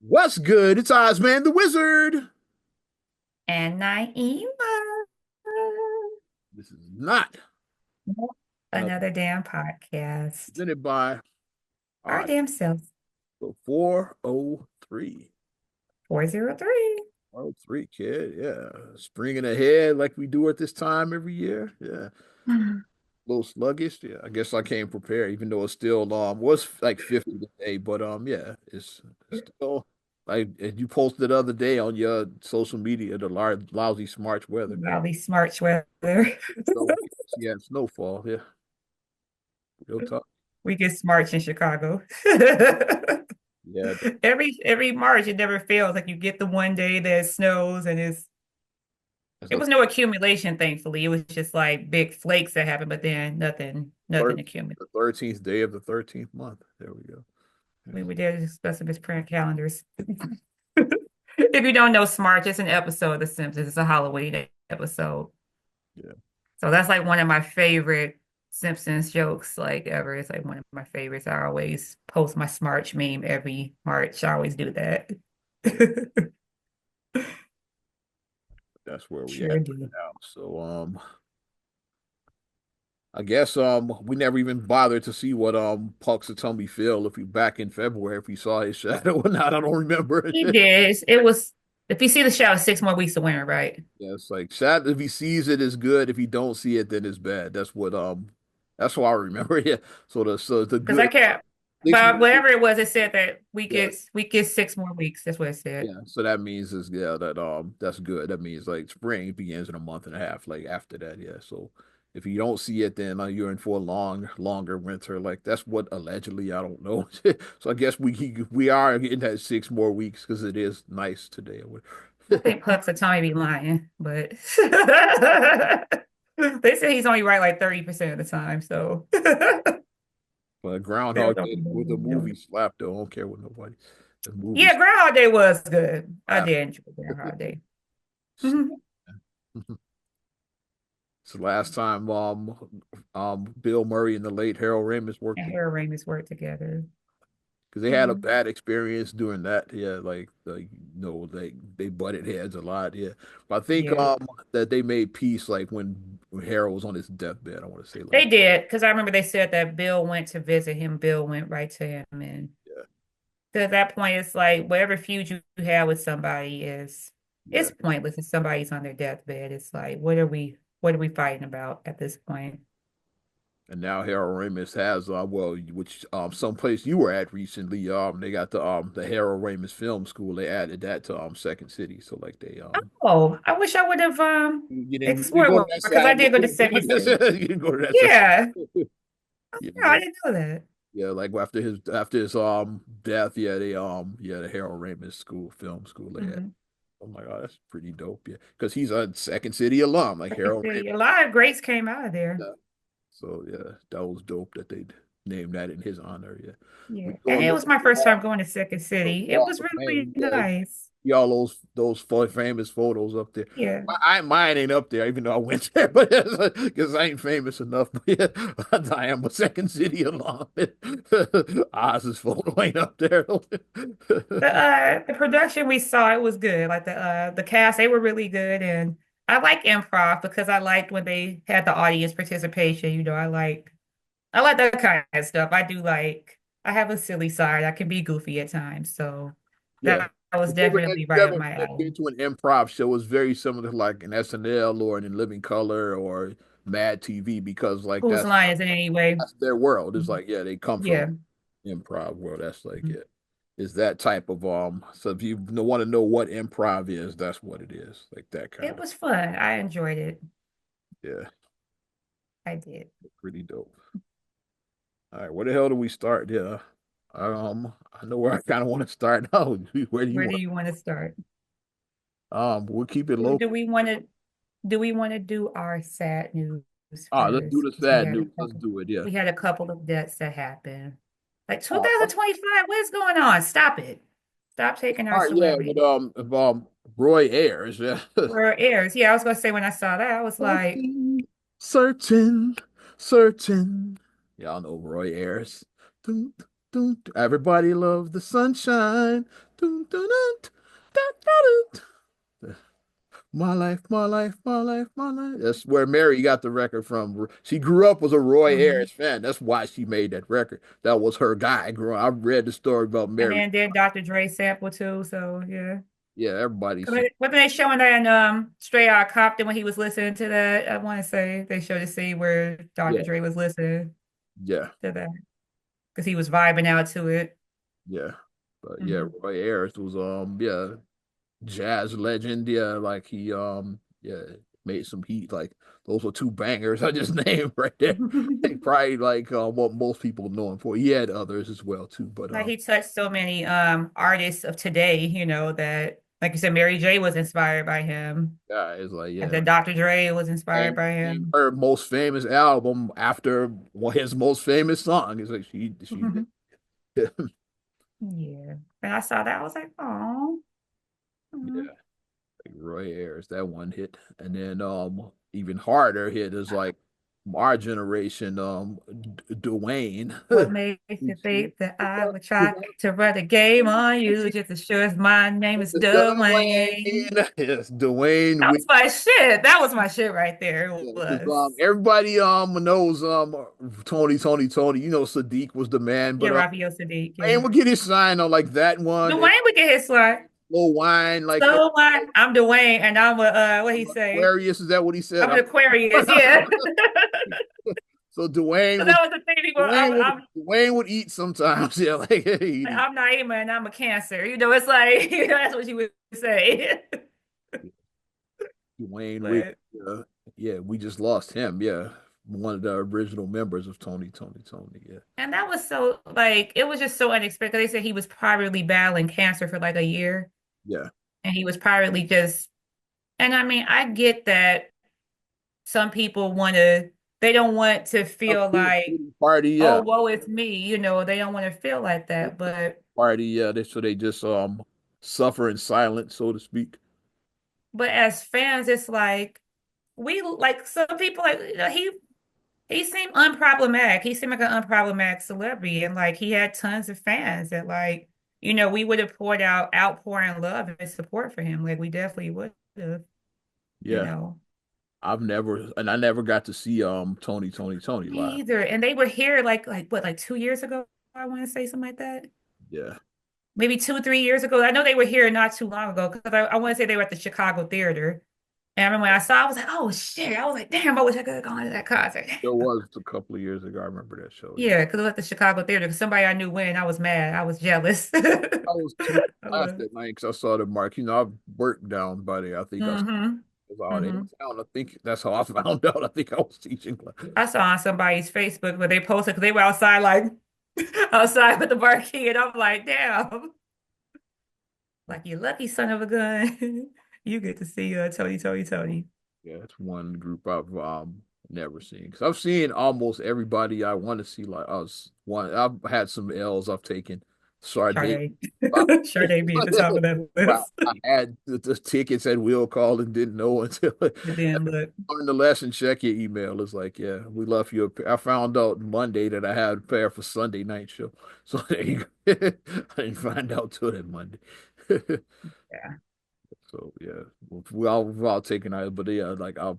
What's good? It's Ozman the Wizard. And Naima. This is not another Another damn podcast. presented by, all Our right, damn selves. so 403. 403. 403, kid. Yeah. Springing ahead like we do at this time every year. Yeah. A little sluggish. Yeah. I guess I came prepared, even though it's still was like 50 today, but yeah, it's still like and you posted the other day on your social media the lousy March weather. Probably smart weather. So yeah, snowfall. Yeah. Real talk. We get smarch in Chicago. Yeah. Every March, it never fails. Like you get the one day that it snows and That's it the was no accumulation, thankfully. It was just like big flakes that happened, but then nothing accumulated. the 13th day of the 13th month. There we go. We were there to discuss some print calendars. If you don't know Smart, it's an episode of The Simpsons. It's a Halloween episode. Yeah. So that's like one of my favorite Simpsons jokes, like ever. It's like one of my favorites. I always post my Smarch meme every March. I always do that. That's where we at Sure right do. now. So I guess we never even bothered to see what Puxatomi feel if we back in February if we saw his shadow or not. I don't remember. He did. It was, if you see the show, 6 more weeks to winter, right? Yeah, it's like shadow if he sees it is good. If he don't see it, then it's bad. That's what I remember. Yeah. So the Because I good kept, 6 more but whatever weeks. it was, it said that Yeah. we get 6 more weeks. That's what it said. Yeah, so that means is yeah that that's good. That means like spring begins in a month and a half. Like after that, yeah. So if you don't see it, then you're in for a longer winter. Like that's what allegedly I don't know. So I guess we are getting that 6 more weeks because it is nice today. I think Pucks and Tommy be lying, but they say he's only right like 30% of the time. So But there Groundhog don't Day be no with the reason to do movie it. slap though. I don't care what nobody. The movie Yeah, Groundhog Day was good. I slap. did enjoy Groundhog Day. And It's the last time Bill Murray and the late Harold Ramis worked Harold Ramis worked together. because they had a Mhm. bad experience doing that. Yeah, they butted heads a lot. Yeah, but I think Yeah, that they made peace like when Harold was on his deathbed. I want to say they like did because I remember they said that Bill went to visit him. Bill went right to him, and yeah, 'cause at that point, it's like whatever feud you have with somebody is yeah. it's pointless. If somebody's on their deathbed, it's like what are we fighting about at this point? And now Harold Ramis has which someplace you were at recently they got the Harold Ramis Film School. They added that to Second City. So like they Oh, I wish I would have you didn't explored go to more that because I side. did go to Second City. You didn't go to that side. Yeah, Yeah, no, I didn't know that. yeah, like after his death, yeah, the Harold Ramis film school they had. Mhm. Oh my God, that's pretty dope. Yeah, because he's a Second City alum, like Second Harold City, Ramis. a lot of greats came out of there. Yeah. So yeah, that was dope that they named that in his honor. Yeah, Yeah, we and doing it the was my first time going to Second the City. It Walk was of really Fame. Yeah, nice. see all those famous photos up there. Yeah, Mine ain't up there, even though I went there, but because I ain't famous enough. But yeah, I am a Second City alum. Oz's photo ain't up there. the production we saw it was good. Like the cast, they were really good, and I like improv because I liked when they had the audience participation. I like that kind of stuff. I have a silly side. I can be goofy at times. So Yeah. that was If you ever, if definitely you right up ever my been alley. to an improv show, it's very similar to like an SNL or an In Living Color or Mad TV because like Whose line is it anyway? that's their world. It's Mhm. like, yeah, they come from Yeah. improv world. That's like Mhm. it. Is that type of so if you want to know what improv is, that's what it is. Like that kind It of was fun. I enjoyed it. yeah, I did. pretty dope. All right, where the hell do we start? Yeah. I know where I kind of want to start now. Where do you Where do want? you want to start? We'll keep it Do local. we want to do our sad news Let's do first? the 'Cause sad news. Let's do it. Yeah. we had a couple of deaths that happened. Like All 2025, what's going on? Stop it. Stop taking our right, yeah, celebrity with Roy Ayers. Yeah. for our heirs. Yeah, I was gonna say when I saw that, I was like, Certain, certain, certain. Y'all know Roy Ayers. Dun, dun, dun. Everybody love the sunshine. Dun, dun, dun, dun, dun, dun. My life, my life, my life, my life. That's where Mary got the record from. She grew up was a Roy Hmm. Ayers fan. That's why she made that record. That was her guy growing. I read the story about And Mary. then did Dr. Dre sample too. So yeah. Yeah, everybody 'Cause seen. wasn't they showing that in Straight Outta Compton when he was listening to that? I want to say they showed the scene where Dr. Yeah, Dre was listening yeah, to that because he was vibing out to it. yeah. But yeah, Mhm. Roy Ayers was yeah, jazz legend. Yeah, like he yeah, made some heat. Like those were two bangers I just named right there. Like, probably like what most people know him for. He had others as well too, but Like he touched so many artists of today, that like you said, Mary J was inspired by him. yeah, it's like And yeah. then Dr. Dre was inspired And by named him. her most famous album after his most famous song. It's like she did. Yeah. And I saw that, I was like, oh. Yeah, like Roy Ayers, that one hit. And then even harder hit is like our generation, Dwayne. What makes you think that I would try to run a game on you just as sure as my name is Dwayne? Dwayne. Yes, Dwayne That with was my shit. That was my shit right there. It yeah, because was. everybody knows Tony. You know Sadiq was the man, Yeah, but Raphael Sadiq. Yeah. Dwayne would get his sign on like that one and Dwayne would get his slot. Low Wine like So what? I'm Dwayne and I'm a what he I'm say? Aquarius. Is that what he said? I'm an Aquarius. Yeah. So So that was the thing. People, Dwayne would eat sometimes. Yeah, like he'd I'm Naima and I'm a Cancer. It's like that's what you would say. Dwayne Wick. But Yeah, we just lost him. Yeah, one of the original members of Tony. Yeah, and that was so like it was just so unexpected. They said he was privately battling cancer for like a year, yeah. and he was privately just. And I mean, I get that some people they don't want to A feel like, party. oh, Yeah, woe, it's me. They don't want to feel like that. party. Yeah, they just suffer in silence, so to speak. But as fans, it's like we like some people like he seemed unproblematic. He seemed like an unproblematic celebrity, and like he had tons of fans that like we would have poured out outpouring love and support for him. Like we definitely would have, you Yeah, know. I never got to see Tony Me live. either. And they were here like what, like 2 years ago? I want to say something like that. Yeah, Maybe 2, 3 years ago. I know they were here not too long ago because I want to say they were at the Chicago Theater. And I remember when I saw, I was like, oh shit. I was like, damn, I wish I could have gone to that concert. there was a couple of years ago. I remember that show. Yeah. Yeah, because it was at the Chicago Theater. Because somebody I knew went, I was mad. I was jealous. I was too I last was. that night because I saw the mark. I've worked down by there. I think I Mm-hmm. was out in Mm-hmm. town. I think that's how I found out. I think I was teaching class. I saw on somebody's Facebook where they posted because they were outside, like outside with the marquee, and I'm like, damn, like you lucky son of a gun. You get to see Tony. Yeah, it's one group I've never seen because I've seen almost everybody I want to see. Like I was one, I've had some L's I've taken. Sade. Sade. I, Sade be at the top of that list. I had the tickets at will call and didn't know until But then look, learn the lesson. Check your email. It's like, yeah, we left you. I found out Monday that I had a pair for Sunday night show. So there you go. I didn't find out till that Monday. yeah. So yeah, without taking out, but yeah, like I've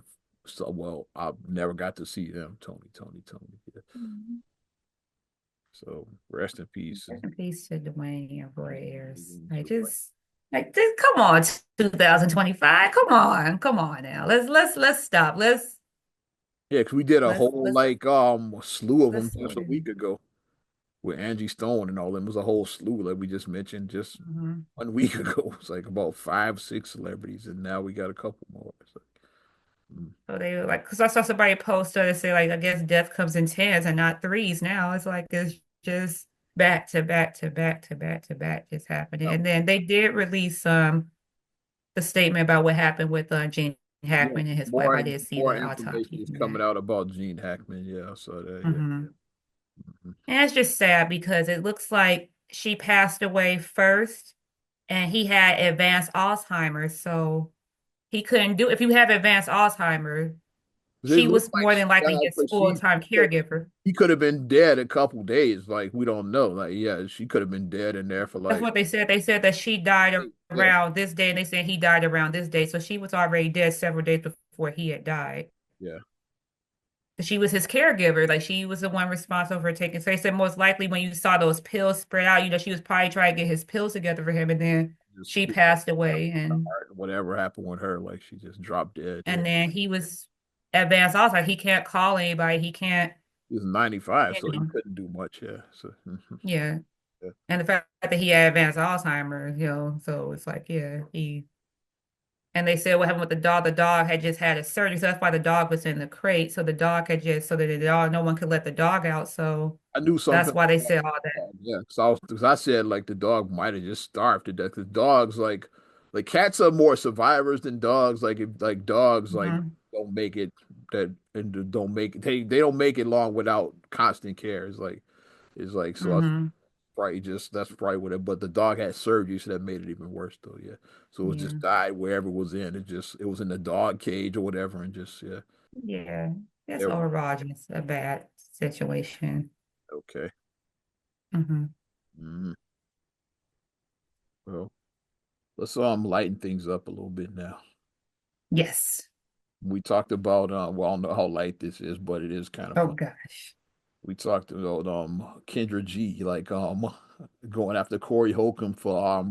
never got to see them. Tony. Yeah. Mhm. So rest in peace. Rest in peace to Dwayne and Roy Ayers. Just come on, 2025. Come on now. Let's stop. Yeah, because we did a whole Let's like slew of them let's slow just a down. week ago with Angie Stone and all them. It was a whole slew like we just mentioned just Mhm. 1 week ago. It's like about 5, 6 celebrities, and now we got a couple more. It's like, mm, So they were like, because I saw somebody post to say like, I guess death comes in tens and not threes now. It's like it's just back to back to back to back to back just happening. yeah, And then they did release the statement about what happened with Gene yeah, Hackman and his wife. I did see more the information autopsy is from coming that. out about Gene Hackman. Yeah, I saw that. Yeah. Hmm. Mhm. And it's just sad because it looks like she passed away first and he had advanced Alzheimer's. So he couldn't do, if you have advanced Alzheimer's, It She looked was like more she than likely died, his but full-time caregiver. he could have been dead a couple days. Like we don't know. Like yeah, she could have been dead in there for That's like what they said. They said that she died yeah, around this day, and they said he died around this day. So she was already dead several days before he had died. yeah. She was his caregiver. Like she was the one responsible for taking. So they said most likely when you saw those pills spread out, she was probably trying to get his pills together for him, and then Just she passed away, and whatever happened with her, like she just dropped dead. Yeah, then he was advanced Alzheimer's. He can't call anybody. He can't, he was 95, you so he know, couldn't do much. Yeah, so yeah. yeah. And the fact that he had advanced Alzheimer's, so it's like, yeah, he. And they said what happened with the dog had just had a surgery. So that's why the dog was in the crate. So the dog had just, so that the dog, no one could let the dog out. So I knew something that's why they like said all that. that. Yeah, because I said like the dog might have just starved to death. Because dogs like cats are more survivors than dogs. Like if like dogs like Hmm. don't make it that and don't make it they don't make it long without constant care. It's like so. Hmm. Probably just that's probably what it. But the dog had surgery, so that made it even worse though. Yeah, so it was just Yeah. died wherever it was in. It was in the dog cage or whatever, and just yeah. Yeah. It's It was overall just a bad situation. okay. Hmm. Mhm. Well, let's lighten things up a little bit now. Yes. We talked about well, I don't know how light this is, but it is kind of Oh fun. gosh. We talked about Kendra G like going after Corey Holcomb for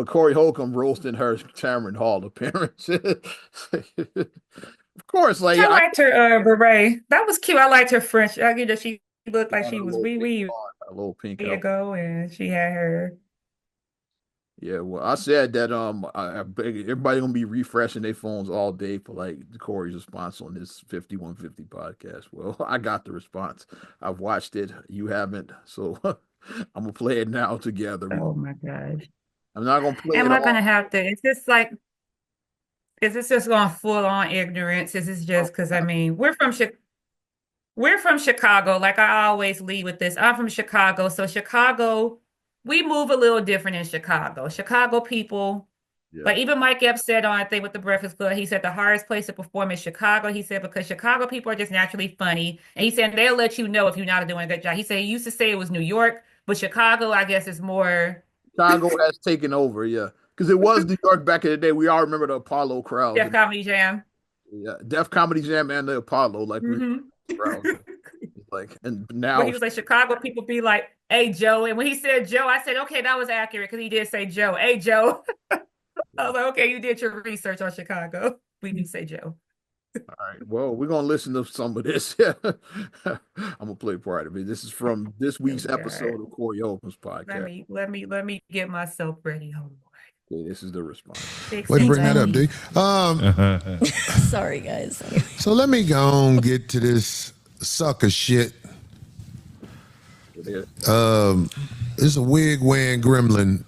Corey Holcomb roasting her Tamron Hall appearance. Of course, like I I liked her beret. That was cute. I liked her French. She looked like had she a was little wee pink wee on, a little pink outfit. ago, and she had her. Yeah, well, I said that everybody gonna be refreshing their phones all day for like Corey's response on this 5150 podcast. Well, I got the response. I've watched it. You haven't, so I'm gonna play it now together. Oh my gosh. I'm not gonna play it Am I gonna all. have to? It's just like, is this just going full on ignorance? Is this just because we're from Chicago. Like I always lead with this. I'm from Chicago. So Chicago, we move a little different in Chicago. Chicago people, Yeah, like even Mike Epps said on I think with the Breakfast Club, he said the hardest place to perform is Chicago. He said because Chicago people are just naturally funny. And he said they'll let you know if you're not doing a good job. He said he used to say it was New York, but Chicago, I guess, is more Chicago has taken over. Yeah, because it was New York back in the day. We all remember the Apollo crowds Def and Comedy Jam. yeah, Def Comedy Jam and the Apollo. Like we Hmm. crowds. Like and Where now he was like, Chicago people be like, hey, Joe. And when he said Joe, I said, okay, that was accurate because he did say Joe. Hey, Joe. I was like, okay, you did your research on Chicago. We do say Joe. all right. Well, we're gonna listen to some of this. Yeah. I'm gonna play part of it. This is from this Oh week's God. episode of Corey Holcomb's Let podcast. me let me let me get myself ready. Oh Lord. Okay, this is the response. Way to Fixing bring that up, D. money. Sorry, guys. So let me go on get to this sucker shit. It is. It's a wig wearing gremlin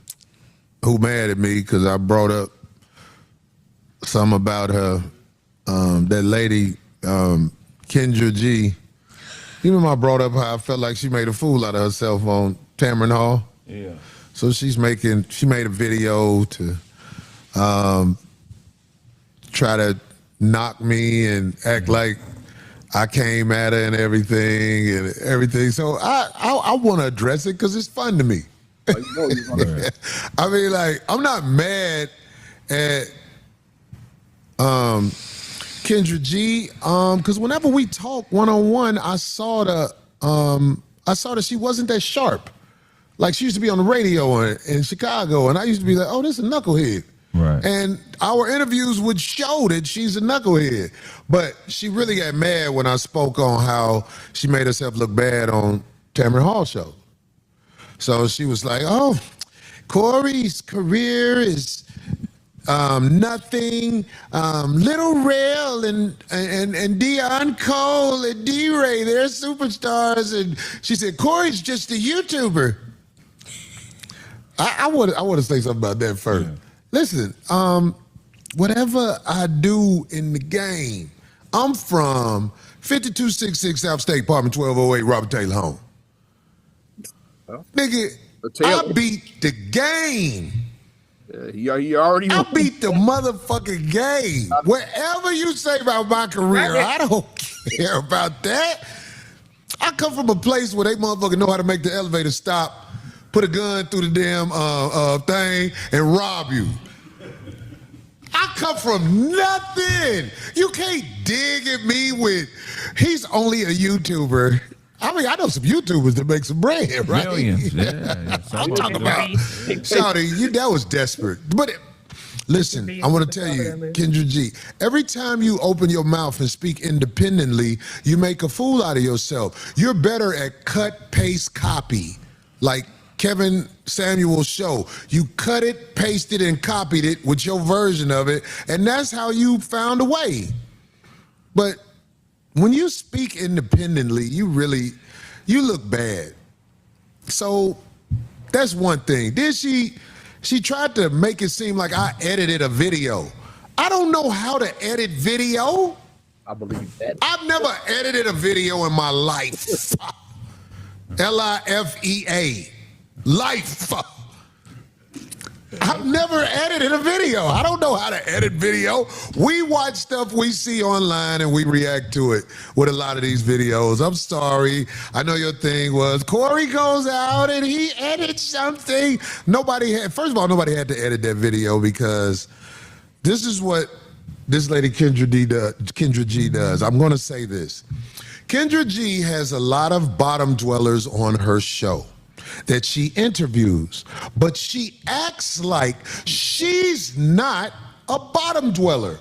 who mad at me because I brought up some about her. That lady, Kendra G. You remember I brought up how I felt like she made a fool out of herself on Tamron Hall? Yeah. So she made a video to try to knock me and act like I came at her and everything. So I want to address it because it's fun to me. Oh, you know you're gonna I mean, like, I'm not mad at Kendra G, because whenever we talk one-on-one, I saw that she wasn't that sharp. Like she used to be on the radio in Chicago, and I used to be like, "Oh, this is a knucklehead." Right. And our interviews would show that she's a knucklehead. But she really got mad when I spoke on how she made herself look bad on Tamron Hall show. So she was like, "Oh, Corey's career is nothing. Little Rail and Dion Cole and D-Ray, they're superstars." And she said, "Corey's just a YouTuber." I want to say something about that first. Yeah. Listen, whatever I do in the game, I'm from 5266 South State, apartment 1208, Robert Taylor home. well, Nigga, the I Taylor. beat the game. He already I won. beat the motherfucking game. Whatever you say about my career, I don't care about that. I come from a place where they motherfuckers know how to make the elevator stop, put a gun through the damn thing, and rob you. I come from nothing. You can't dig at me with, he's only a YouTuber. I mean, I know some YouTubers that make some bread, right? Millions. I'm talking about, Shawty, that was desperate. But listen, I want to tell you, Kendra G, every time you open your mouth and speak independently, you make a fool out of yourself. You're better at cut, paste, copy. Like Kevin Samuel's show. You cut it, pasted, and copied it with your version of it, and that's how you found a way. But when you speak independently, you look bad. So that's one thing. Then she tried to make it seem like I edited a video. I don't know how to edit video. I believe that. I've never edited a video in my life. Lifea. Life. I've never edited a video. I don't know how to edit video. We watch stuff we see online and we react to it with a lot of these videos. I'm sorry. I know your thing was Corey goes out and he edits something. First of all, nobody had to edit that video because this is what this lady Kendra G does. I'm going to say this. Kendra G has a lot of bottom dwellers on her show that she interviews, but she acts like she's not a bottom dweller.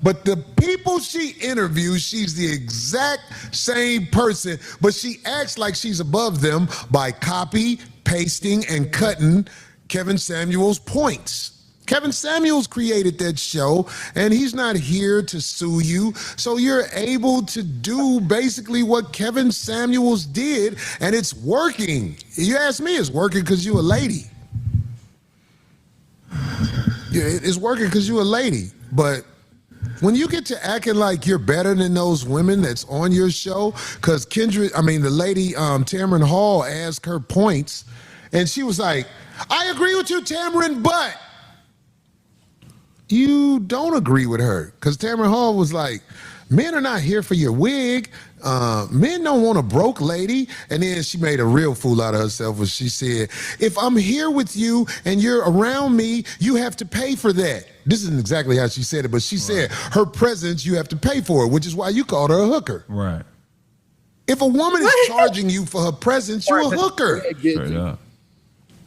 But the people she interviews, she's the exact same person, but she acts like she's above them by copy, pasting, and cutting Kevin Samuel's points. Kevin Samuels created that show, and he's not here to sue you. So you're able to do basically what Kevin Samuels did, and it's working. You ask me, it's working because you're a lady. Yeah, it's working because you're a lady. But when you get to acting like you're better than those women that's on your show, because the lady Tamron Hall asked her points, and she was like, I agree with you, Tamron, but you don't agree with her, because Tamron Hall was like, men are not here for your wig. Men don't want a broke lady. And then she made a real fool out of herself when she said, if I'm here with you and you're around me, you have to pay for that. This isn't exactly how she said it, but she said her presence, you have to pay for it, which is why you called her a hooker. Right. If a woman is charging you for her presence, you're a hooker. Straight up.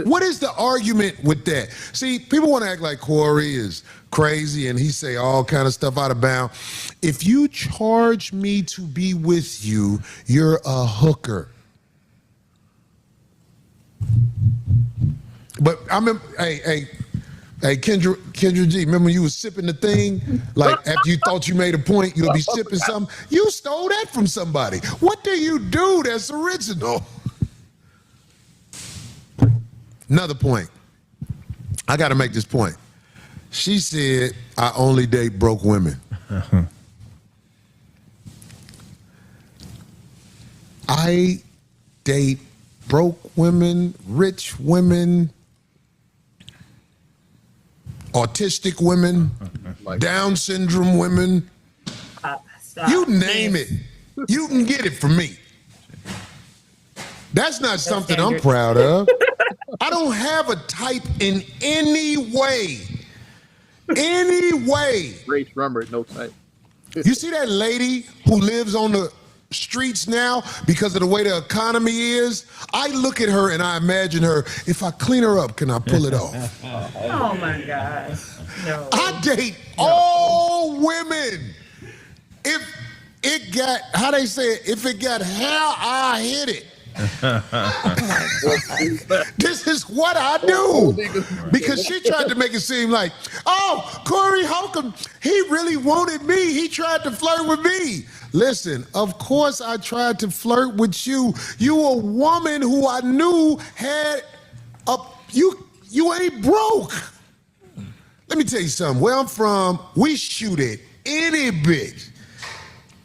What is the argument with that? See, people want to act like Corey is crazy and he say all kind of stuff out of bounds. If you charge me to be with you, you're a hooker. But I remember, hey, Kendra G, remember when you was sipping the thing? Like after you thought you made a point, you'll be sipping something. You stole that from somebody. What do you do that's original? Another point. I got to make this point. She said, I only date broke women. I date broke women, rich women, autistic women, Down syndrome women. You name it. You can get it from me. That's not something I'm proud of. I don't have a type in any way. Any way. Race Rummer, no type. You see that lady who lives on the streets now because of the way the economy is? I look at her and I imagine her, if I clean her up, can I pull it off? Oh my God. No. I date all women. If it got, how they say it, if it got hair, I hit it. This is what I do. Because she tried to make it seem like, oh, Corey Holcomb, he really wanted me. He tried to flirt with me. Listen, of course I tried to flirt with you. You a woman who I knew had you ain't broke. Let me tell you something. Where I'm from, we shoot at any bitch.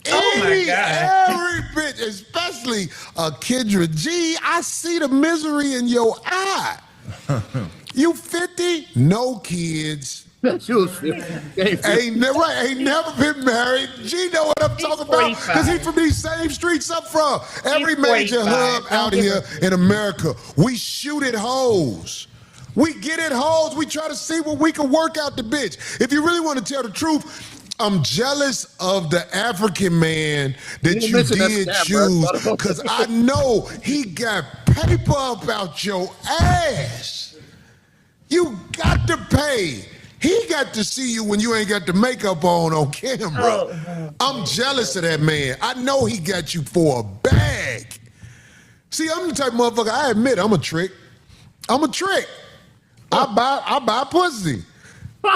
Oh my God. Every bitch, especially a Kendra G, I see the misery in your eye. You 50? No kids. She was 50. Ain't never been married. G know what I'm talking about because he from these same streets I'm from. Every major hub out here in America, we shoot at hoes. We get at hoes. We try to see what we can work out the bitch. If you really want to tell the truth, I'm jealous of the African man that you did choose because I know he got paper up out your ass. You got to pay. He got to see you when you ain't got the makeup on camera. I'm jealous of that man. I know he got you for a bag. See, I'm the type of motherfucker, I admit I'm a trick. I'm a trick. I buy pussy.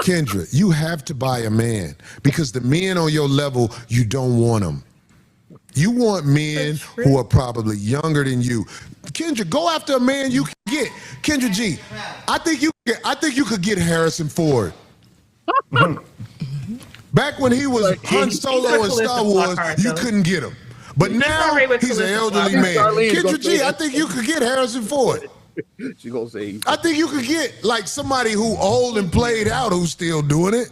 Kendra, you have to buy a man because the men on your level, you don't want them. You want men who are probably younger than you. Kendra, go after a man you can get. Kendra G, I think you could get Harrison Ford. Back when he was Han Solo in Star Wars, you couldn't get him. But now he's an elderly man. Kendra G, I think you could get Harrison Ford. She gonna say. I think you could get like somebody who old and played out who's still doing it.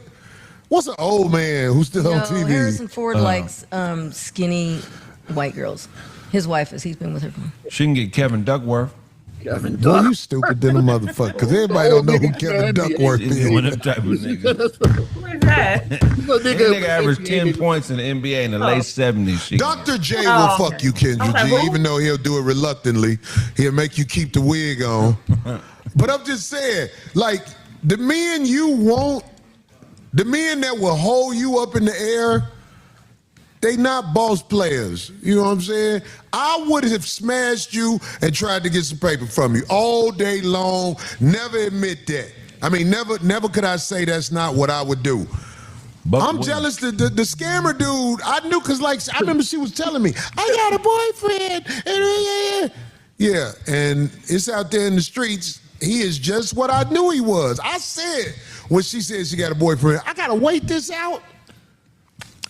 What's an old man who's still on TV? Harrison Ford likes skinny white girls. His wife is. He's been with her. She can get Kevin Duckworth. Kevin Boy, you stupid than a motherfucker. Because everybody don't know who Kevin Duckworth is. One of them type of niggas. Who is that? That nigga averaged 10 points in the NBA in the late 70s. Dr. J will fuck you, Kendra G, even though he'll do it reluctantly. He'll make you keep the wig on. But I'm just saying, like, the men you want, the men that will hold you up in the air, they not boss players. You know what I'm saying? I would have smashed you and tried to get some paper from you all day long. Never admit that. I mean, never could I say that's not what I would do. But I'm jealous that the scammer dude, I knew because like I remember she was telling me, I got a boyfriend. Yeah, and it's out there in the streets. He is just what I knew he was. I said when she said she got a boyfriend, I gotta wait this out.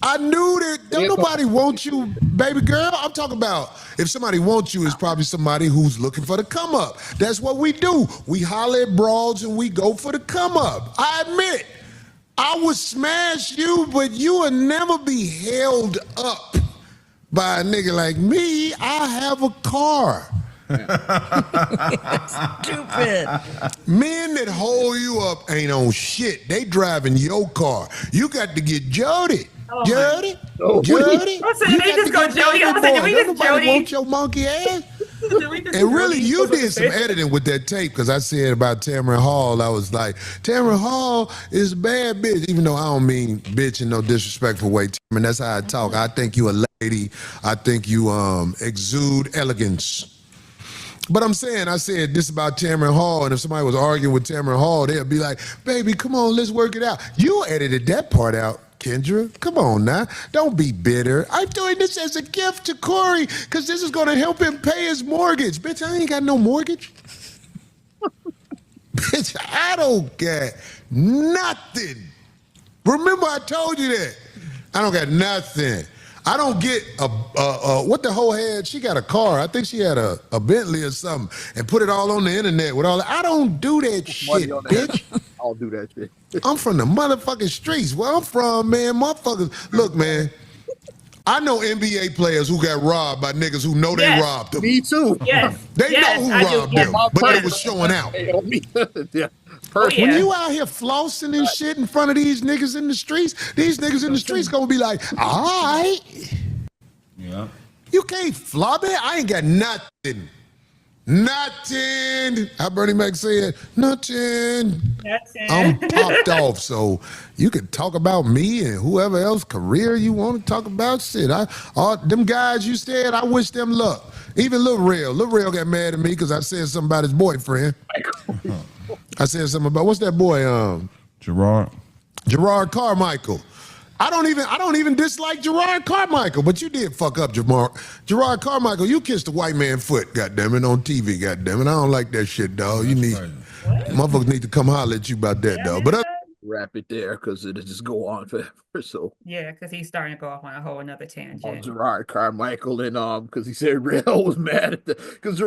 I knew that don't nobody want you, baby girl. I'm talking about if somebody wants you, it's probably somebody who's looking for the come up. That's what we do. We holler at broads and we go for the come up. I admit, I would smash you, but you will never be held up by a nigga like me. I have a car. Stupid. Men that hold you up ain't on shit. They driving your car. You got to get Jody. Jody? Jody? Did we just go Jody? I was like, did we just Nobody want your monkey ass? And really, you did some editing with that tape because I said about Tamron Hall, I was like, Tamron Hall is a bad bitch, even though I don't mean bitch in no disrespectful way. Tamron, that's how I talk. I think you a lady. I think you exude elegance. But I'm saying, I said this about Tamron Hall, and if somebody was arguing with Tamron Hall, they'd be like, baby, come on, let's work it out. You edited that part out, Kendra. Come on now. Don't be bitter. I'm doing this as a gift to Corey because this is going to help him pay his mortgage. Bitch, I ain't got no mortgage. Bitch, I don't get nothing. Remember I told you that. I don't got nothing. I don't get what the hoe had. She got a car. I think she had a Bentley or something and put it all on the internet with all that. I don't do that shit, bitch. I'll do that shit. I'm from the motherfucking streets. Where I'm from, man, motherfuckers. Look, man, I know NBA players who got robbed by niggas who know they robbed them. Me too. Yes. They know who robbed them, but they was showing out. Yeah. When you out here flossing and shit in front of these niggas in the streets, these niggas in the streets gonna be like, all right. Yeah. You can't flop it. I ain't got nothing. Nothing. How Bernie Mac said, nothing. I'm popped off, so you can talk about me and whoever else career you want to talk about. Shit, all them guys you said, I wish them luck. Even Lil Rel got mad at me because I said something about his boyfriend. I said something about what's that boy? Gerard Carmichael. I don't even dislike Gerard Carmichael, but you did fuck up Gerard Carmichael. You kissed a white man's foot, goddammit, on TV, goddammit. I don't like that shit, dog. You need motherfuckers need to come holler at you about that, dog. But wrap it there because it'll just go on forever. So Yeah, because he's starting to go off on a whole another tangent. Gerard Carmichael and because he said Real was mad at the because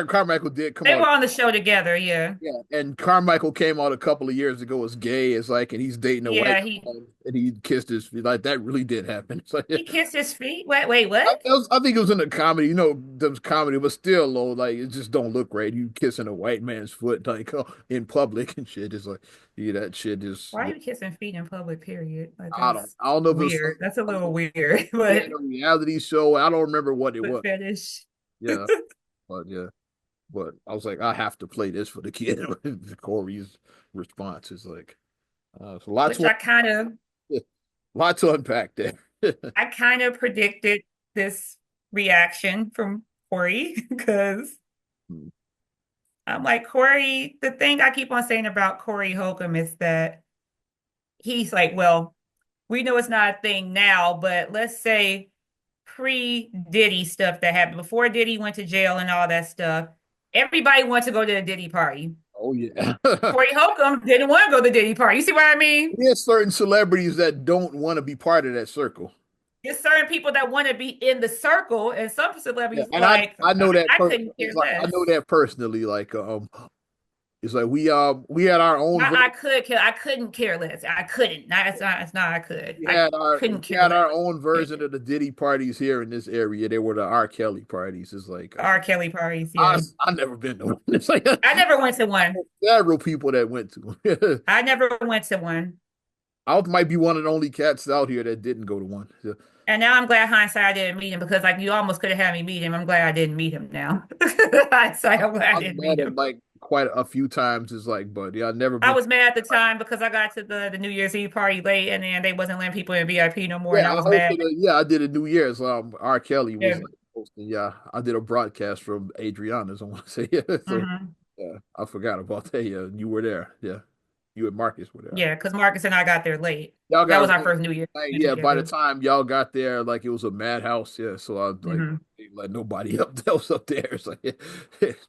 Carmichael did come They out. were on the show together, yeah. Yeah, and Carmichael came out a couple of years ago as gay. It's like, and he's dating a white Yeah, he woman, and he kissed his feet. Like that really did happen. It's like, he kissed his feet. Wait, what? I think it was in a comedy, those comedy, but still, low, like it just don't look right. You kissing a white man's foot like in public and shit. It's like, yeah, that shit is. Why are you kissing feet in public, period? Like I don't know if it was weird. That's a little weird, he had a reality show. I don't remember what it but was. fetish. Yeah, but yeah, but I was like, I have to play this for the kid. Corey's response is like, it's a lot Which to lot to unpack there. I kind of predicted this reaction from Corey because I'm like, Corey, the thing I keep on saying about Corey Holcomb is that he's like, well, we know it's not a thing now, but let's say pre-Diddy stuff that happened before Diddy went to jail and all that stuff. Everybody wants to go to the Diddy party. Oh yeah. Corey Holcomb didn't want to go to the Diddy party. You see what I mean? There's certain celebrities that don't want to be part of that circle. There's certain people that want to be in the circle, and some Yeah, celebrities and like I know that I couldn't care I less. know that personally. Like it's like we had our own Not I could care. I couldn't care less. I couldn't. Not it's not. It's not. I could. I couldn't we care had less. our own version of the Diddy parties here in this area. They were the R. Kelly parties. It's like R. Kelly parties. I Yeah, I never been to one. It's like I never went to one. several people that went to. I never went to one. I might be one of the only cats out here that didn't go to one. Yeah. And now I'm glad hindsight I didn't meet him because like you almost could have had me meet him. I'm glad I didn't meet him now. Hindsight, I'm glad I I've didn't met meet him him. like quite a few times. It's like, but yeah, I've never I been. was mad at the time because I got to the New Year's Eve party late and then they wasn't letting people in VIP no more and Yeah, I I was mad. hosted yeah, I did a New Year's. R. Kelly was Yeah. like hosting. Yeah, I did a broadcast from Adriana's. I want to say, yeah. So Hmm. yeah, I forgot about that. Yeah, you were there. Yeah, you and Marcus were there. Yeah, because Marcus and I got there late. Y'all That got was our first New Year's like, yeah. By the together. time y'all got there, like it was a madhouse. Yeah, so I like Hmm. didn't let nobody else up there. It's like,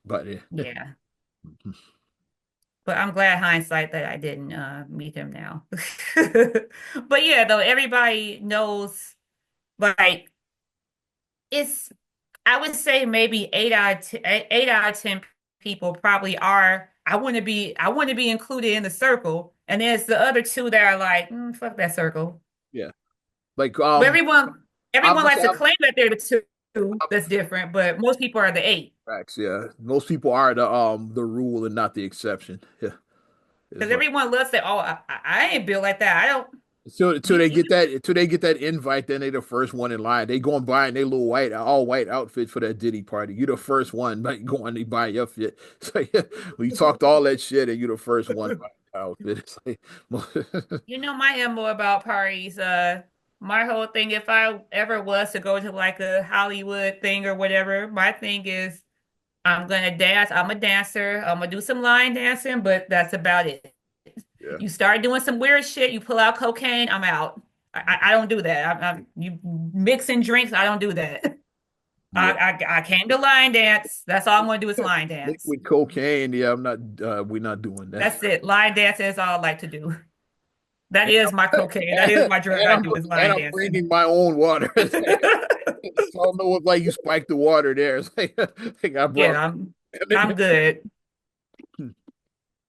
but yeah. Yeah. But I'm glad hindsight that I didn't meet him now. But yeah, though everybody knows like it's I would say maybe 8 out of 10 people probably are I want to be included in the circle. And there's the other two that are like, fuck that circle. Yeah. Like But I everyone must likes to have claim that they're the two that's different, but most people are the eight. facts. Yeah, most people are the rule and not the exception. Yeah, it's Because like. everyone loves that, oh, I ain't built like that. I don't Till you, they you get that invite, then they the first one in line. They going buying their little all white outfit for that Diddy party. You the first one, like going they buy your fit. So yeah, we talked all that shit, and you the first one buying the outfit. It's like, You know my MO about parties. My whole thing, if I ever was to go to like a Hollywood thing or whatever, my thing is I'm gonna dance. I'm a dancer. I'm gonna do some line dancing, but that's about it. yeah, You start doing some weird shit, you pull out cocaine, I'm out. I don't do that. You mixing drinks, I don't do that. yeah. I came to line dance. That's all I'm gonna do is line dance. Liquid cocaine. Yeah, I'm not. We're not doing that. That's it. Line dancing is all I like to do. That And, is my cocaine. That is my drug I do is and line I'm dancing. bringing my own water. It's like, I don't know if like you spiked the water there. It's like I brought. Yeah, I'm good.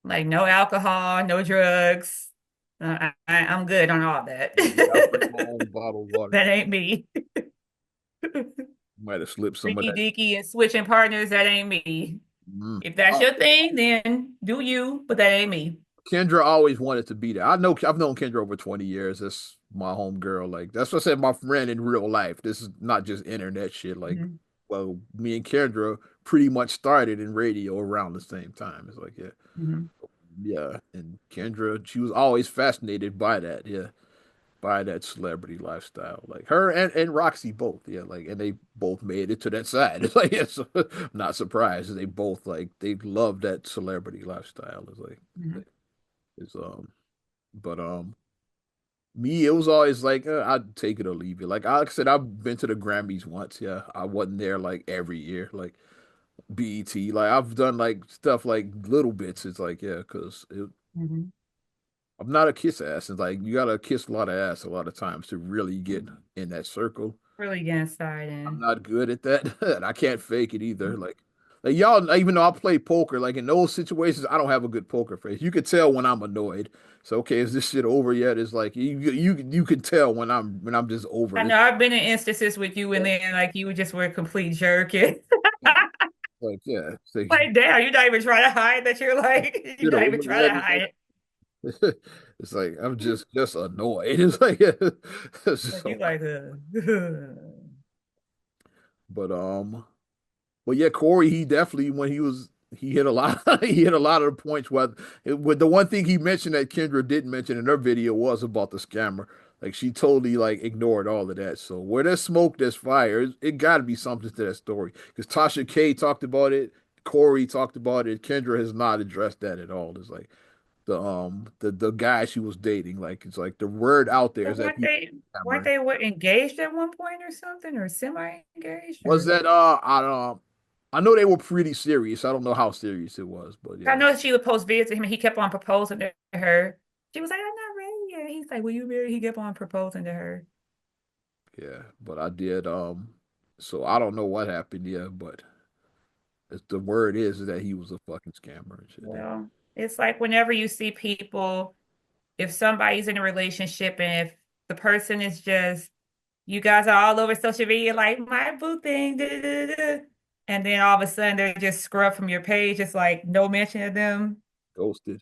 Like no alcohol, no drugs. I'm good on all that. I bring my own bottled water. That ain't me. Might have slipped some of Freaky that. deaky and switching partners, that ain't me. Mm. If that's your thing, then do you, but that ain't me. Kendra always wanted to be there. I've known Kendra over 20 years. That's my home girl. Like that's what I said, my friend in real life. This is not just internet shit. Like, Mhm. well, me and Kendra pretty much started in radio around the same time. It's like, yeah, Mhm. yeah. And Kendra, she was always fascinated by that. Yeah, by that celebrity lifestyle. Like her and Roxy both. Yeah, like and they both made it to that side. It's like, yeah, so, I'm not surprised. They both like they love that celebrity lifestyle. It's like Mhm. it's but me, it was always like I'd take it or leave it. Like I said, I've been to the Grammys once. Yeah, I wasn't there like every year, like BET. Like I've done like stuff like little bits. It's like yeah, because Mhm. I'm not a kiss ass. It's like you gotta kiss a lot of ass a lot of times to really get in that circle. Really get inside I'm and not good at that. And I can't fake it either. Like y'all, even though I play poker, like in those situations, I don't have a good poker face. You could tell when I'm annoyed. So okay, is this shit over yet? It's like you can tell when I'm just over I this. know I've been in instances with you and then like you just were a complete jerk and Like yeah, it's like like damn, you're not even trying to hide that you're like you're shit not even over trying yet. to hide it. It's like I'm just annoyed. It's like it's just Like you so. like But But yeah, Corey, he definitely when he hit a lot he hit a lot of the points where with the one thing he mentioned that Kendra didn't mention in her video was about the scammer. Like she totally like ignored all of that. So where there's smoke, there's fire. It got to be something to that story because Tasha K talked about it, Corey talked about it. Kendra has not addressed that at all. It's like the guy she was dating. Like it's like the word out there so is that he weren't scammer. they were engaged at one point or something or semi-engaged Was or that I don't know. I know they were pretty serious. I don't know how serious it was, but I yeah. know she would post videos to him and he kept on proposing to her. She was like, I'm not ready yet. He's like, will you marry? He kept on proposing to her. Yeah, but I did so I don't know what happened, yeah, but the word is that he was a fucking scammer and shit. Well, it's like whenever you see people, if somebody's in a relationship and if the person is just, you guys are all over social media, like my boo thing, da, da, da, da. And then all of a sudden they're just scrubbed from your page. It's like no mention of them. Ghosted.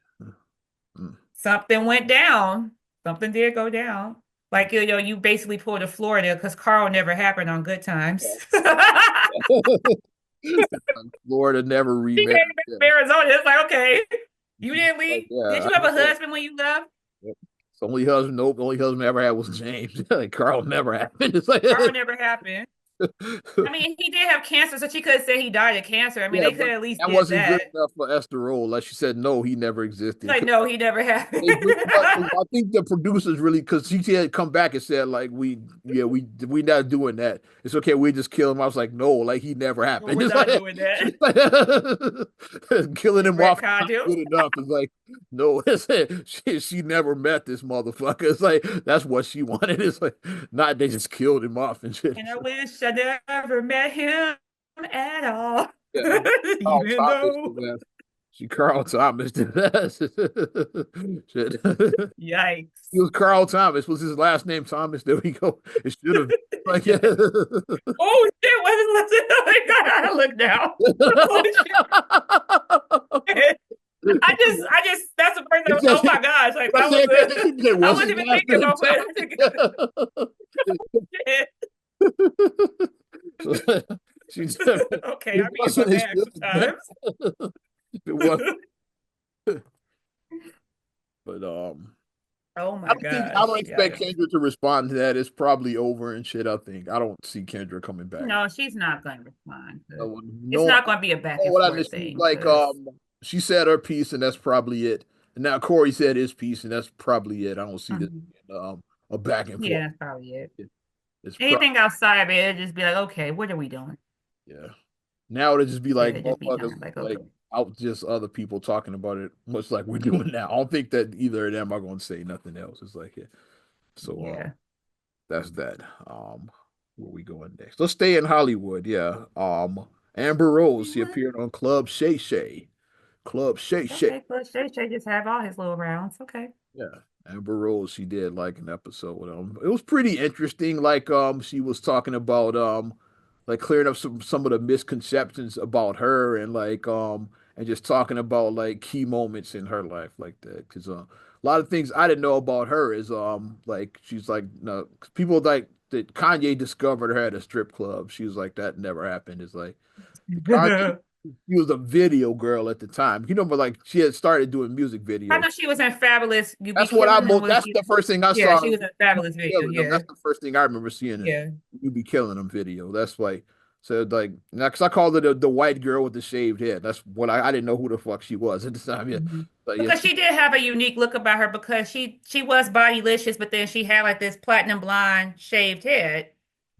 Mm. Something went down. Something did go down. Like you basically pulled a Florida because Carl never happened on Good Times. Florida never He came remarried. back Yeah. to Arizona. It's like, okay, you She's didn't like, leave. Did yeah, you I have a know. husband when you left? Yep. The only husband, nope, the only husband I ever had was James. Like Carl never happened. It's like Carl never happened. I mean, he did have cancer, so she could have said he died of cancer. I mean, yeah, they could but at least that did wasn't good that. enough for Esther Roll. Like she said, no, he never existed. Like, no, he never happened. But I think the producers really because she had come back and said like we not doing that. It's okay, we just kill him. I was like, no, like he never Well, happened. we're It's not like, doing that. killing They him off is retconned not him. good enough. It's like no, she never met this motherfucker. It's like that's what she wanted. It's like not they just killed him off and shit. And I wish I never met him at all. Yeah, Carl Even Thomas though, did that. She Carl Thomas did that. Shit. He yikes. was Carl Thomas. Was his last name Thomas? There we go. It should have like yeah. Oh shit, what is it? I gotta look now. Oh shit. That's the first time, It's just, oh my gosh, like I that was said, I what's wasn't his even last thinking name? about what Thomas. shit. So, she said, Okay, it I be in my wasn't his bag real name. sometimes. It was, but Oh my I gosh, don't expect yeah. Kendra to respond to that. It's probably over and shit. I think I don't see Kendra coming back. No, she's not going to respond. It's No, not going to be a back and what I forth just thing like because she said her piece and that's probably it. And now Corey said his piece and that's probably it. I don't see this being, a back and forth. yeah, that's probably it. It's probably Anything outside of it, it'd just be like, okay, what are we doing? yeah. Now it'll just be Yeah, like it'd just be motherfuckers done. Like, like okay. out just other people talking about it, much like we're doing now. I don't think that either of them are going to say nothing else. It's like yeah. So Yeah. that's that. Where we going next? Let's stay in Hollywood. Yeah. Amber Rose, she What? appeared on Club Shay Shay. Club Shay Shay. Okay, but Shay just have all his little rounds. Okay. Yeah. Amber Rose, she did like an episode. It was pretty interesting. Like she was talking about like clearing up some of the misconceptions about her and just talking about like key moments in her life like that. Because a lot of things I didn't know about her is like she's like no people like that Kanye discovered her at a strip club. She was like that never happened. It's like Kanye. She was a video girl at the time. You know, but like she had started doing music I videos. know she was in Fabulous. You be That's what killing them. Was that's she? the first thing I Yeah, saw. she was in Fabulous video. Killing them. Yeah. That's the first thing I remember seeing it. Yeah. You be killing them video. That's like so like now because I called her the white girl with the shaved head. That's what I didn't know who the fuck she was at the time. Yeah, Mhm. but yeah, Because she did have a unique look about her because she was bodylicious, but then she had like this platinum blonde shaved head.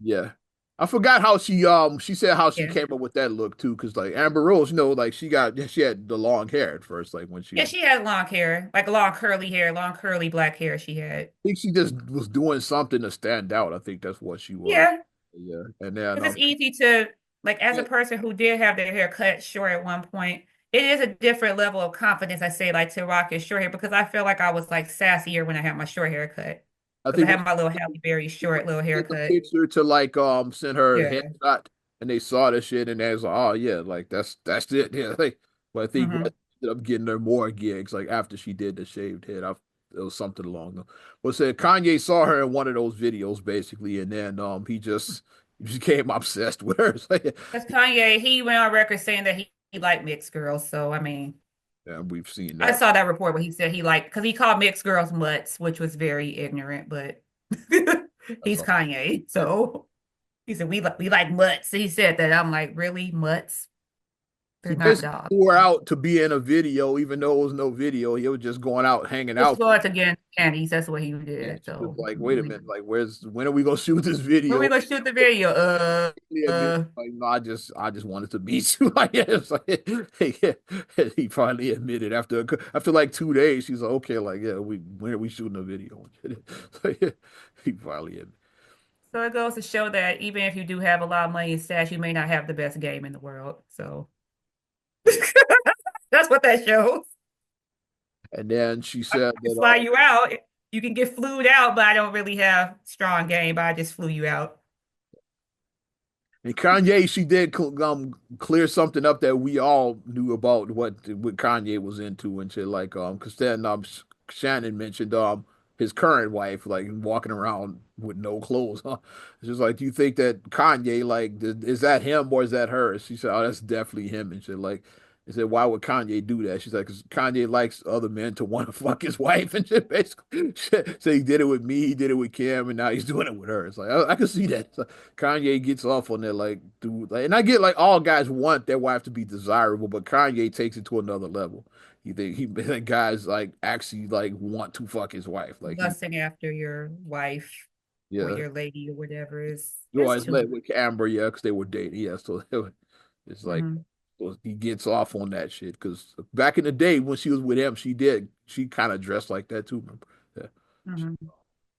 yeah. I forgot how she said how she Yeah. came up with that look too, because like Amber Rose, like she had the long hair at first, like when she Yeah, was. she had long hair, like long curly hair, long curly black hair she had. I think she just was doing something to stand out. I think that's what she was. Yeah, Yeah, and then because it's easy to, like, as a yeah, person who did have their hair cut short at one point, it is a different level of confidence, I say, like, to rock his short hair because I feel like I was like sassier when I had my short hair cut. I Because I think had my little Halle Berry short little sent the haircut. picture to like send her Yeah. headshot, and they saw the shit, and they was like, oh yeah, like that's it. Yeah, like, but I think Hmm. what ended up getting her more gigs like after she did the shaved head. It was something along them. But said Kanye saw her in one of those videos basically, and then he just became obsessed with her. It's like, That's Kanye. He went on record saying that he liked mixed girls. So, I mean, yeah, we've seen I that. saw that report where he said he liked, because he called mixed girls mutts, which was very ignorant, but That's he's all. Kanye. So he said, we like mutts. He said that. I'm like, really? Mutts? He They're not basically dogs. flew her out to be in a video, even though it was no video. He was just going out hanging Just out. go out to get panties. That's what he And did. she was So like, wait a minute, like when are we gonna shoot this when we video? gonna shoot the video? He admitted, like, no, I just wanted to meet you. Like, yeah, it's like he finally admitted after like 2 days, he's like, okay, like, yeah, when are we shooting a video? Like, yeah, he finally admitted. So it goes to show that even if you do have a lot of money in stash, you may not have the best game in the world. So that's what that shows. And then she I said can that fly you out. You can get flued out, but I don't really have strong game, but I just flew you out. and Kanye, she did clear something up that we all knew about what Kanye was into and shit. Like, because then Shannon mentioned his current wife like walking around with no clothes. Huh? It's just like, do you think that Kanye like is that him or is that her? She said, oh, that's definitely him and shit. Like, I said, why would Kanye do that? She's like, because Kanye likes other men to want to fuck his wife and shit. Basically, so he did it with me, he did it with Kim, and now he's doing it with her. It's like I can see that. Kanye gets off on that, like, dude, like, and I get like all guys want their wife to be desirable, but Kanye takes it to another level. He think guys like actually like want to fuck his wife, like he, Lusting after your wife or yeah, your lady or whatever is you that's always too much. let with Amber, yeah, because they were dating, yeah, so it's like Hmm. so he gets off on that shit because back in the day when she was with him, she kind of dressed like that too, remember? Yeah, she Hmm.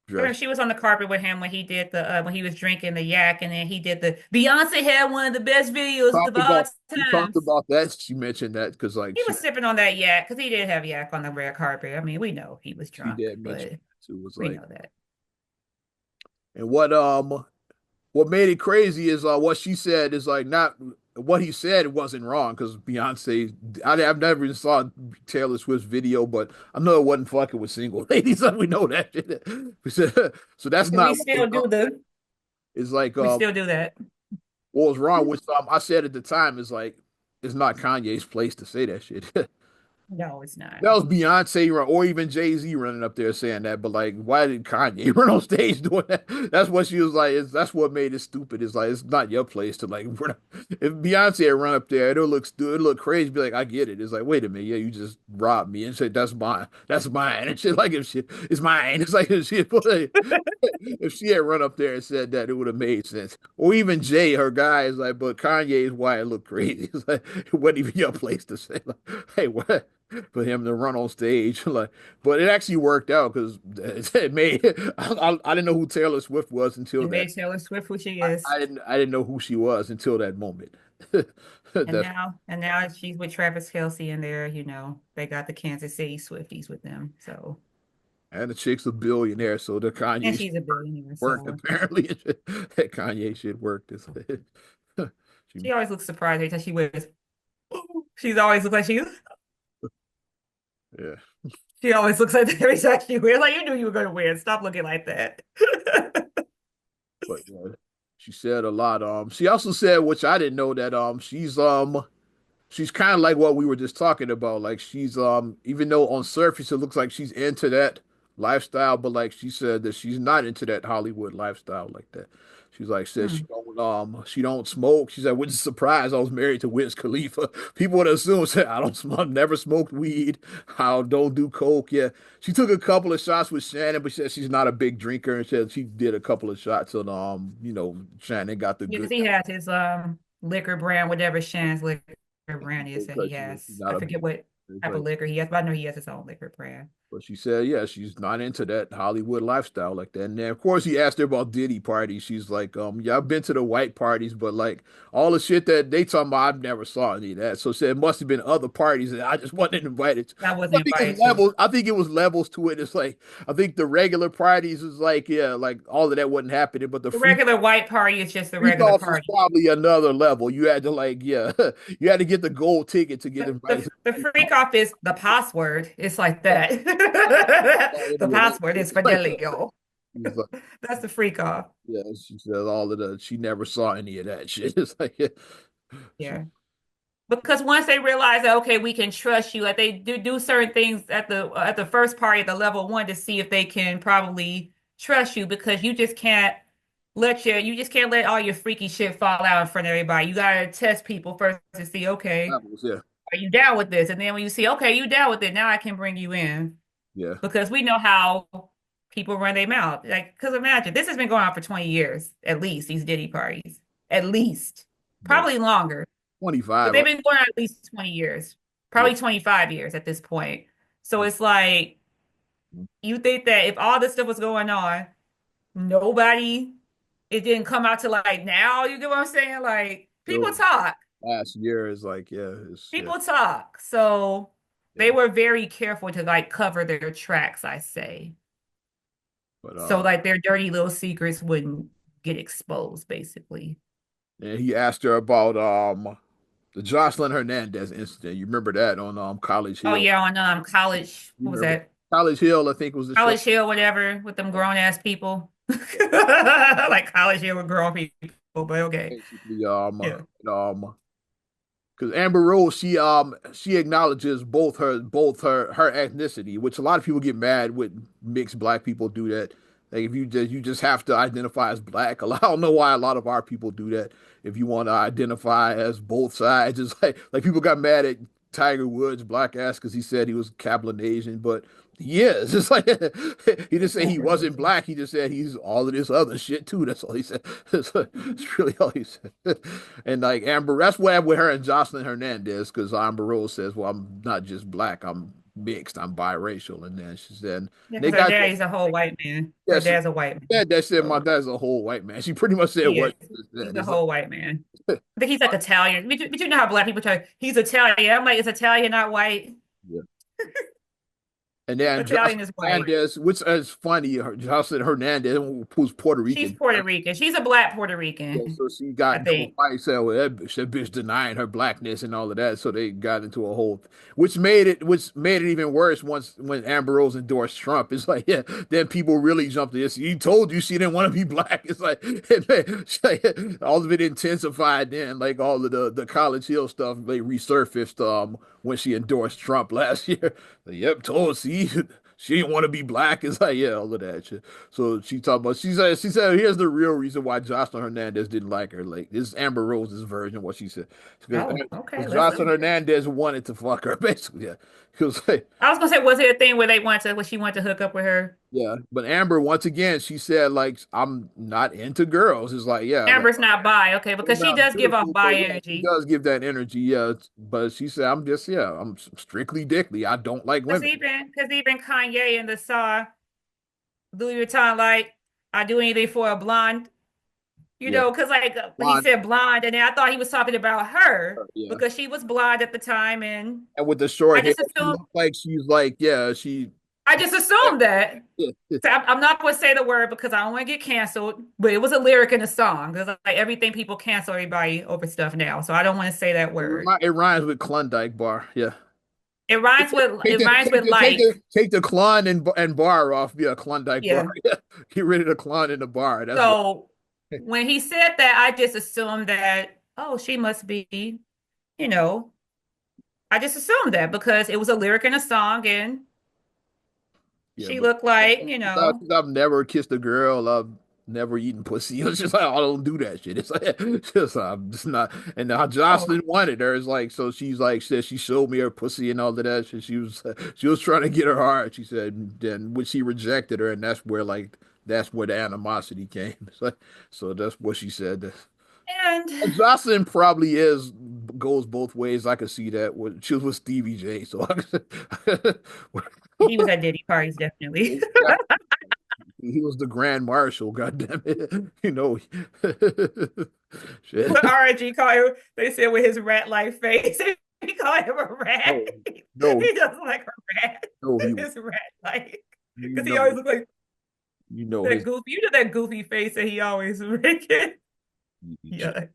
dressed. She was on the carpet with him when he did the when he was drinking the yak, and then he did the Beyonce had one of the best videos Talked of all about he talked times. about that. She mentioned that because like He was sipping on that yak because he did have yak on the red carpet. I mean, we know he was she drunk, did mention but that too. Was we like know that. and what made it crazy is what she said is like not what he said wasn't wrong because Beyonce. I've never even saw Taylor Swift's video, but I know it wasn't fucking with single ladies. So we know that. So that's We not what was still wrong. do the It's like we still do that. what was wrong with I said at the time is like it's not Kanye's place to say that shit. No, it's not. That was Beyonce or even Jay-Z running up there saying that, but like, why did Kanye run on stage doing that? That's what she was like. That's what made it stupid. It's like it's not your place to like. If Beyonce had run up there, it'll look crazy. Be like, I get it. It's like, wait a minute, yeah, you just robbed me and said that's mine, and shit. Like if shit, it's mine. It's like if she had run up there and said that, it would have made sense. Or even Jay, her guy, is like, but Kanye's why it looked crazy. It's like it wasn't even your place to say, like, hey, what? For him to run on stage. Like, but it actually worked out because it made I didn't know who Taylor Swift was until It that. made Taylor Swift who she is. I didn't know who she was until that moment. That's And now she's with Travis Kelce and they're, they got the Kansas City Swifties with them. So, and the chick's a billionaire, so the and Kanye shit she's a billionaire. worked So apparently. That Kanye shit worked. She, she always looks surprised every time she wears. She's always looks like yeah, she always looks like that every time she wears. Like you knew you were going to wear it. Stop looking like that. but she said a lot. She also said, which I didn't know, that she's kind of like what we were just talking about. Like she's even though on surface it looks like she's into that. lifestyle, but like she said that she's not into that Hollywood lifestyle like that. She's like says she don't smoke. She said, which is surprised I was married to Wiz Khalifa. People would assume say I don't smoke, never smoked weed. I don't do coke. Yeah. She took a couple of shots with Shannon, but she said she's not a big drinker and said she did a couple of shots and Shannon got the Yeah, because good he has his liquor brand, whatever Shan's liquor brand is that he because she's has. not I a forget what type of but liquor he has, but I know he has his own liquor brand. But she said, yeah, she's not into that Hollywood lifestyle like that. And then, of course, he asked her about Diddy parties. She's like, yeah, I've been to the white parties, but like all the shit that they talking about, I've never saw any of that. So said it must have been other parties that I just wasn't invited to. I I wasn't think it's invited to. levels. I think it was levels to it. It's like I think the regular parties is like, yeah, like all of that wasn't happening, but the The regular white party is just the freak regular offs is party. probably another level. You had to like, yeah, you had to get the gold ticket to get The, invited the, to the the freak freak off. off is the password. It's like that. The password is Like, Fidelio. he's like, That's the freak off. yeah, she said all of the. She never saw any of that shit. It's like, yeah, she, Yeah. Because once they realize that okay, we can trust you, like they do certain things at the first party at the level one to see if they can probably trust you because you just can't let all your freaky shit fall out in front of everybody. You gotta test people first to see, okay, levels, yeah, are you down with this? And then when you see, okay, you down with it, now I can bring you in. yeah, Because we know how people run their mouth. Like, because imagine this has been going on for 20 years, at least, these Diddy parties. At least. but Probably longer. But 25, they've been going on at least 20 years, yeah, probably 25 years at this point. So it's like you think that if all this stuff was going on, nobody, it didn't come out to like now, you get what I'm saying? Like people still talk, last year is like, yeah, it's yeah, people talk. So they yeah, were very careful to like cover their tracks, I say. but So like their dirty little secrets wouldn't get exposed, basically. and he asked her about the Jocelyn Hernandez incident. You remember that on College Oh Hill? yeah, on college, You what was remember that? College Hill? I think was the show. College Hill, whatever, with them Yeah, grown ass people. yeah. Like College Hill with grown people, but okay. Basically, Yeah. because Amber Rose, she acknowledges both her ethnicity, which a lot of people get mad when mixed black people do that. Like if you just have to identify as black. I don't know why a lot of our people do that. If you want to identify as both sides, it's like people got mad at Tiger Woods black ass because he said he was Cablinasian, but he is. It's like he didn't say he wasn't black. He just said he's all of this other shit too. That's all he said. It's really all he said. And like Amber, that's what happened with her and Jocelyn Hernandez, because Amber Rose says, "Well, I'm not just black, I'm mixed, I'm biracial." And then she said, Yeah, "They because her got that." daddy's a whole white man. Her Yes, dad's a white man. that said, my So dad's a whole white man. She pretty much said he what is. you just He's said. a It's like, whole white man. I think he's like Italian. But you know how black people try. He's Italian. I'm like, is Italian not white? yeah. And then Italian Jocelyn is white. Hernandez, which is funny, Jocelyn Hernandez, who's Puerto She's Rican. Puerto Rican. She's a black Puerto Yeah, Rican, so she I got into a think. fight, said, well, that bitch denying her blackness and all of that. So they got into a whole, which made it even worse once when Amber Rose endorsed Trump. It's like, yeah, then people really jumped in. He told you she didn't want to be black. It's like, all of it intensified then, like all of the College Hill stuff, they resurfaced when she endorsed Trump last year. Like, yep, told see she didn't want to be black. It's like, yeah, all of that shit. So she talked about she said here's the real reason why Jocelyn Hernandez didn't like her. Like this is Amber Rose's version of what she said. Oh, okay. Because Let's Jocelyn see. Hernandez wanted to fuck her, basically. Yeah. He was like, I was gonna say, was it a thing where when she wanted to hook up with her? yeah. But Amber, once again, she said, like, I'm not into girls. It's like, yeah, like Amber's not bi, okay, you're because she not does give off beautiful, but bi yeah, she energy. does give that energy, yeah. But she said, I'm strictly dickly. I don't like women. Because even Kanye in the song Louis Vuitton, like, I do anything for a blonde, Yeah. because like he Blonde, said blonde, and then I thought he was talking about her yeah. because she was blonde at the time, and And with the I short hair, just she assumed looks like she's like, yeah, she I just assumed that. yeah, So I'm not going to say the word because I don't want to get canceled, but it was a lyric in a song. Because like everything people cancel everybody over stuff now, so I don't want to say that word. it rhymes with Klondike bar. Yeah. It rhymes with like, Take the Klon and bar off. Yeah, Klondike bar. yeah. Yeah. Get rid of the Klon in the bar. That's what. So when he said that, I just assumed that, oh, she must be, you know, I just assumed that because it was a lyric in a song, and Yeah, She but looked like, I've never kissed a girl. I've never eaten pussy. It's just like I don't do that shit. It's like just I'm just not. And how oh, Jocelyn wanted her is like so she's like said she showed me her pussy and all of that shit. She was trying to get her heart. She said then when she rejected her, and that's where the animosity came. So that's what she said. and Jocelyn probably goes both ways. I could see that. She was with Stevie J, so he was at Diddy parties, definitely. he was the Grand Marshal. God damn it, shit. What RG called him, they said with his rat-like face, he called him a rat. No, no, He doesn't like a rat. no. It's rat-like. You Because he know, always looked like you know that his. goofy, that goofy face that he always making. Yuck.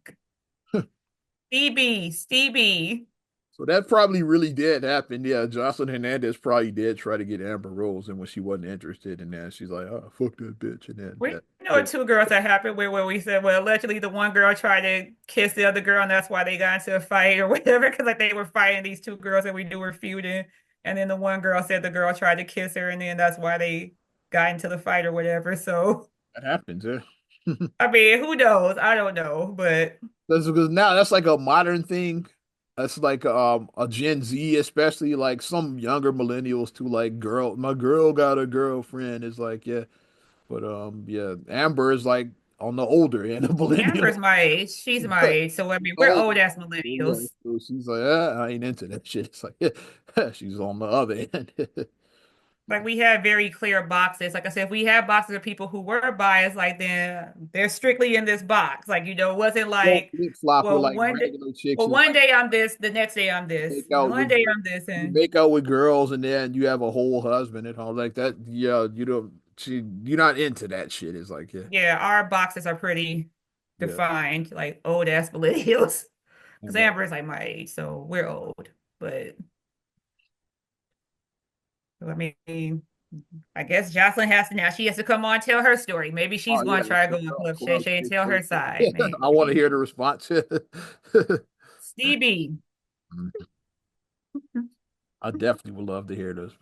Stevie. So that probably really did happen. Yeah, Jocelyn Hernandez probably did try to get Amber Rose, and when she wasn't interested in that, she's like, "Oh, fuck that bitch," and then We that. know two girls that happened where we said, well, allegedly the one girl tried to kiss the other girl, and that's why they got into a fight or whatever, because like they were fighting these two girls that we knew were feuding. And then the one girl said the girl tried to kiss her, and then that's why they got into the fight or whatever. So, That happens, yeah. I mean, who knows? I don't know, but That's because now that's like a modern thing. That's like a Gen Z, especially like some younger millennials too. Like, my girl got a girlfriend. It's like, yeah, but yeah, Amber is like on the older end of Amber's millennial. my age. She's my age. So, I mean, we're Older. old ass Yeah, millennials. so she's like, I ain't into that shit. It's like, she's on the other end. Like we have very clear boxes. Like I said, if we have boxes of people who were biased, like then they're strictly in this box. Like, it wasn't Don't like, flip flop with well, like regular chicks well, and one like day I'm this, the next day I'm this. make out One with day I'm this, you and make out with girls and then you have a whole husband at home like that. Yeah, you don't. You're not into that shit. It's like, yeah, yeah, our boxes are pretty yeah. defined, like old ass millennials. Because And Amber is like my age, so we're old. But I mean, I guess Jocelyn has to now. She has to come on and tell her story. Maybe she's oh going yeah, to try to the go on club, Club Shay club Shay and shit tell her too. side. I want to Maybe hear the response. Stevie. I definitely would love to hear this.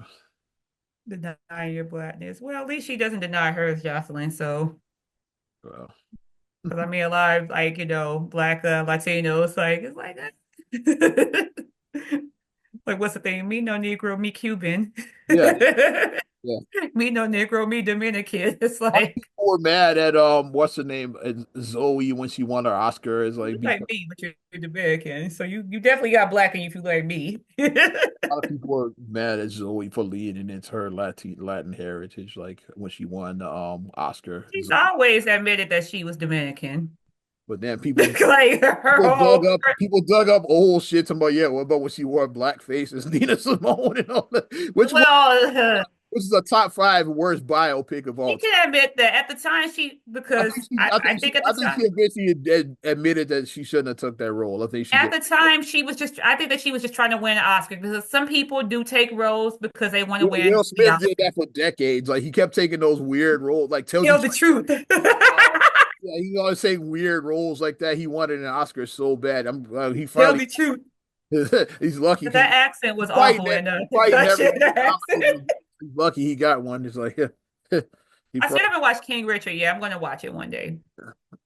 Deny your blackness. Well, at least she doesn't deny hers, Jocelyn. So, Well, because I mean, a lot of like, black Latinos, like, it's like that. Like, what's the thing? Me no Negro, me Cuban. yeah, yeah. Me no Negro, me Dominican. It's A lot of like, people were mad at what's her name, Zoe when she won her Oscar. Is you like like because me, but you're Dominican. So you definitely got black in you if you like me. a lot of people were mad at Zoe for leading into her Latin heritage. Like when she won the Oscar, She's always admitted that she was Dominican. but then people Like her People dug whole up people dug up old shit to about yeah, what about when she wore blackface as Nina Simone and all that? well, Which is a top five worst biopic of she all time. can admit that at the time because I think at the I think she time eventually admitted that she shouldn't have took that role. I think she at did. the time she was just I think that she was just trying to win an Oscar because some people do take roles because they want to Will win the Smith did Oscar. that for decades. Like he kept taking those weird roles, like tells you Tell the truth. yeah, he always say weird roles like that. He wanted an Oscar so bad. He Tell finally the truth. he's lucky But because that accent was probably, awful and he probably that never shit get accent. nominated. He's lucky he got one. It's like he I still probably haven't watched King Richard yet. I'm gonna watch it one day.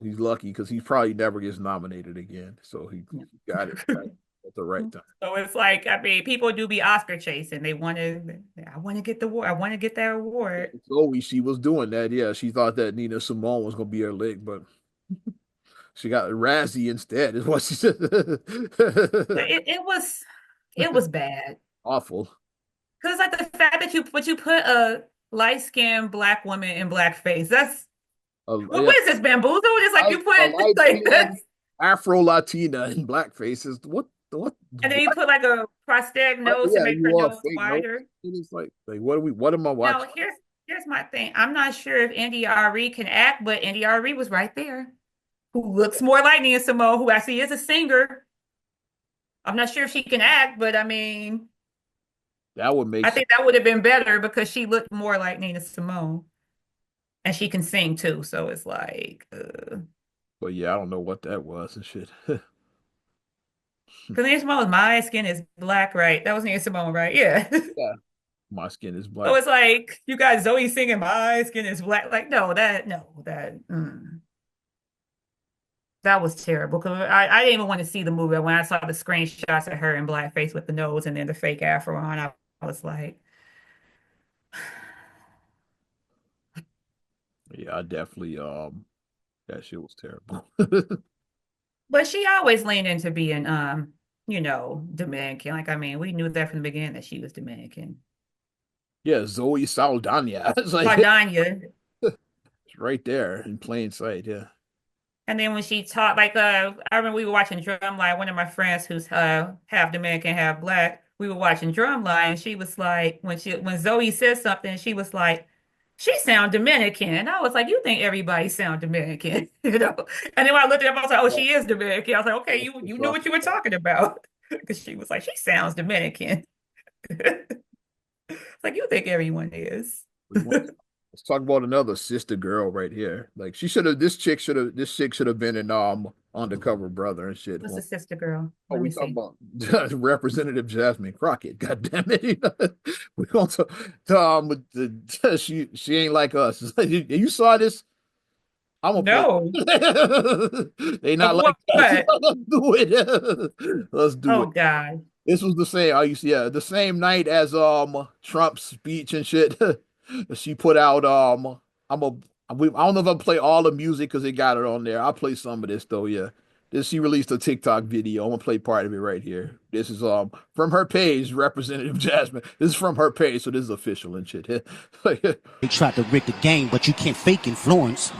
he's lucky because he probably never gets nominated again. So he got it right at the right time. So it's like, I mean, people do be Oscar chasing. I want to get the award. I want to get that award. Zoe, she was doing that. Yeah, she thought that Nina Simone was gonna be her lick, but she got Razzie instead. Is what she said. But it was bad. Awful. Because like the fact that you put a light-skinned black woman in blackface, that's Yeah, what is this bamboozled? It's like you a put light like skinned Afro Latina in blackface is what and then you put like a prosthetic nose to yeah, make you her want nose fake notes. wider. It's like what am I Now watching? here's my thing. I'm not sure if India.Arie can act, but India.Arie was right there. Who looks more like Nina Simone, who actually is a singer. I'm not sure if she can act, but I mean, That would make I sense. think that would have been better because she looked more like Nina Simone. And she can sing too, so it's like, But yeah, I don't know what that was and shit. because Nina Simone, my skin is black, right? That was Nina Simone, right? Yeah. Yeah. My skin is So black. it's like you got Zoe singing "My Skin Is Black." Like, that was terrible. Because I didn't even want to see the movie. When I saw the screenshots of her in blackface with the nose and then the fake afro on, I was like, Yeah, I definitely that shit was terrible. but she always leaned into being Dominican. Like, I mean, we knew that from the beginning that she was Dominican. Yeah, Zoe Saldana. It's like it's Ladanya. right there in plain sight. Yeah. And then when she taught, like, I remember we were watching Drumline. One of my friends who's half Dominican, half black, we were watching Drumline, and she was like, when Zoe said something, she was like, "She sound Dominican," and I was like, "You think everybody sound Dominican?" you know? And then when I looked it up, I was like, "Oh, Yeah, she is Dominican." I was like, "Okay, you it's knew rough. what you were talking about," because she was like, "She sounds Dominican." It's like, you think everyone is. We want- Let's talk about another sister girl right here. Like she should have. This chick should have been in Undercover Brother and shit. What's the sister girl? Oh, Let we me talking see. about Representative Jasmine Crockett. God damn it. We going she ain't like us. You saw this? I'm gonna play. No. They Of not like what? us. Let's do it. Let's do Oh it. God. This was the same. I used to, yeah, the same night as Trump's speech and shit. She put out I'm a I don't know if I play all the music because they got it on there. I'll play some of this though. Yeah, this she released a TikTok video. I'm gonna play part of it right here. This is from her page, Representative Jasmine. This is from her page, so this is official and shit. They tried to rig the game, but you can't fake influence.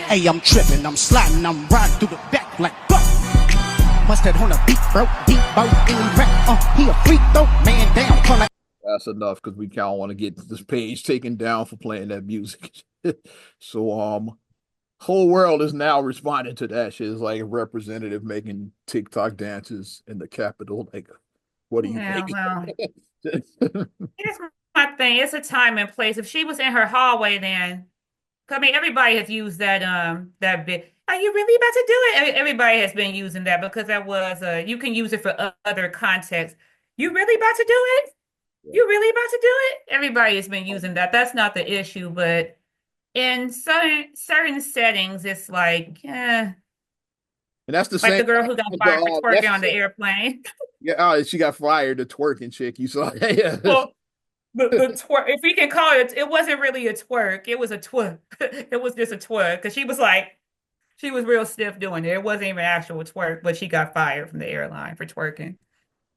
Hey, I'm tripping, I'm sliding, I'm riding through the back like fuck. Mustard on a beat, bro. Deep boat in rap. He a freak though, man down. Call like That's enough because we kind of want to get this page taken down for playing that music. So whole world is now responding to that shit. It's like a representative making TikTok dances in the Capitol. Like, what do you Yeah, think? well, here's my thing. It's a time and place. If she was in her hallway, then I mean everybody has used that bit. Are you really about to do it? Everybody has been using that because that was you can use it for other contexts. You really about to do it? You really about to do it? Everybody has been using that. That's not the issue, but in certain settings, it's And that's the like same the girl who got with fired for that's twerking the on the same, airplane. yeah, she got fired, the twerking chick. You saw that? Yeah. Well, the twerk, if we can call it, it wasn't really a twerk. It was a twerk. It was just a twerk because she was real stiff doing it. It wasn't even actual twerk, but she got fired from the airline for twerking.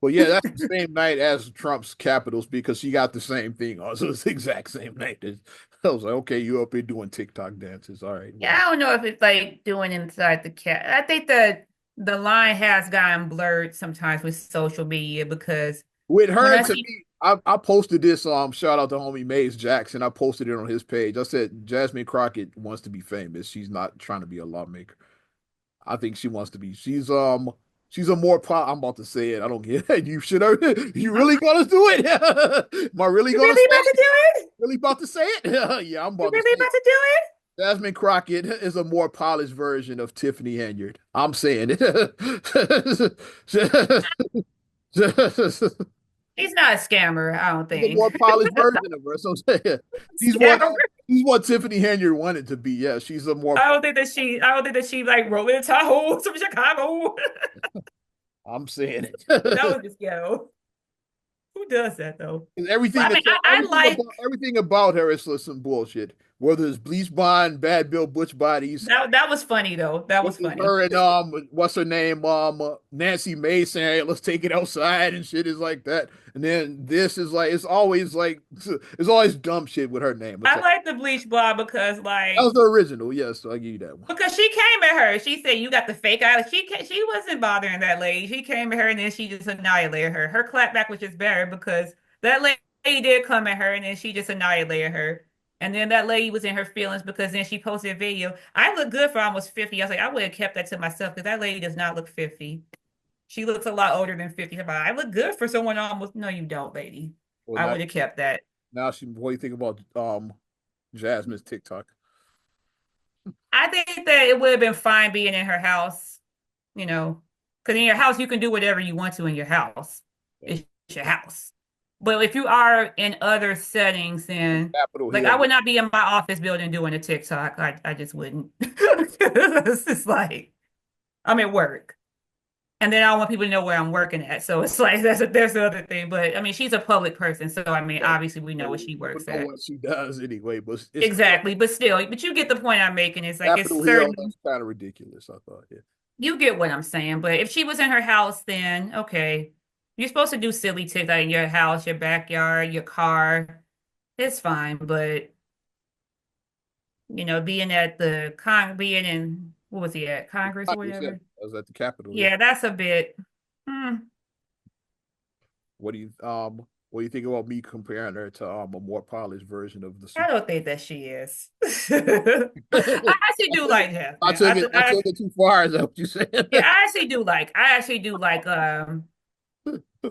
Well, yeah, that's the same night as Trump's Capitals because she got the same thing on. So it's the exact same night. I was like, okay, you up here doing TikTok dances. All right, Yeah, well. I don't know if it's like doing inside the cat. I think that the line has gotten blurred sometimes with social media because With when her, I to see me, I posted this shout out to homie Maze Jackson. I posted it on his page. I said Jasmine Crockett wants to be famous. She's not trying to be a lawmaker. I think she wants to be. She's a more I'm about to say it. I don't get it. You should have you really gonna do it? Am I really you gonna really say about to it? do it? Really about to say it? Yeah, I'm You about to really say it. about to do it? Jasmine Crockett is a more polished version of Tiffany Henyard. I'm saying it. He's not a scammer, I don't She's a think. more polished version of her. So she's what Scammer. she's what Tiffany Henyard wanted to be. Yeah, she's a more. I don't think that she like rolling in Tahoe from Chicago. I'm saying That it. was just ghetto. Who does that though? But Everything I that mean, I like everything about her is some bullshit. Whether it's Bleach Bond, Bad Bill, Butch Bodies, that was funny though. That with was funny. her and what's her name, Nancy Mason, hey, let's take it outside and shit is like that. And then this is like it's always dumb shit with her name. It's I like like the bleach blonde because that was like the original. Yes, so I give you that one. because she came at her. She said, "You got the fake eye." She wasn't bothering that lady. She came at her and then she just annihilated her. Her clapback was just better because that lady did come at her and then she just annihilated her. And then that lady was in her feelings because then she posted a video. I look good for almost 50. I was like, I would have kept that to myself because that lady does not look 50. She looks a lot older than 50. But I look good for someone almost. No, you don't, lady. Well, I would have kept that. what do you think about Jasmine's TikTok? I think that it would have been fine being in her house, because in your house you can do whatever you want to in your house. It's your house. But if you are in other settings, then Capitol like I Hill. would not be in my office building doing a TikTok. I just wouldn't. It's just like I'm at work. And then I don't want people to know where I'm working at. So it's like there's the other thing. But I mean, she's a public person, so I mean, Yeah. obviously we know what So she people works know at. what she does anyway, but it's still Exactly. But still, but you get the point I'm making. It's like it's Capitol Hill. certain That's kind of ridiculous. I thought. Yeah. you get what I'm saying. But if she was in her house, then okay. You're supposed to do silly TikTok in your house, your backyard, your car. It's fine. But being at the being in what was he at? Congress or Congress, yeah. whatever. I was at the Capitol. Yeah. Yeah, that's a bit. hmm, What do you what do you think about me comparing her to a more polished version of the I super? don't think that she is. I actually do like I Jasmine. took it. I took it too far. Is that what you said? Yeah, I actually do like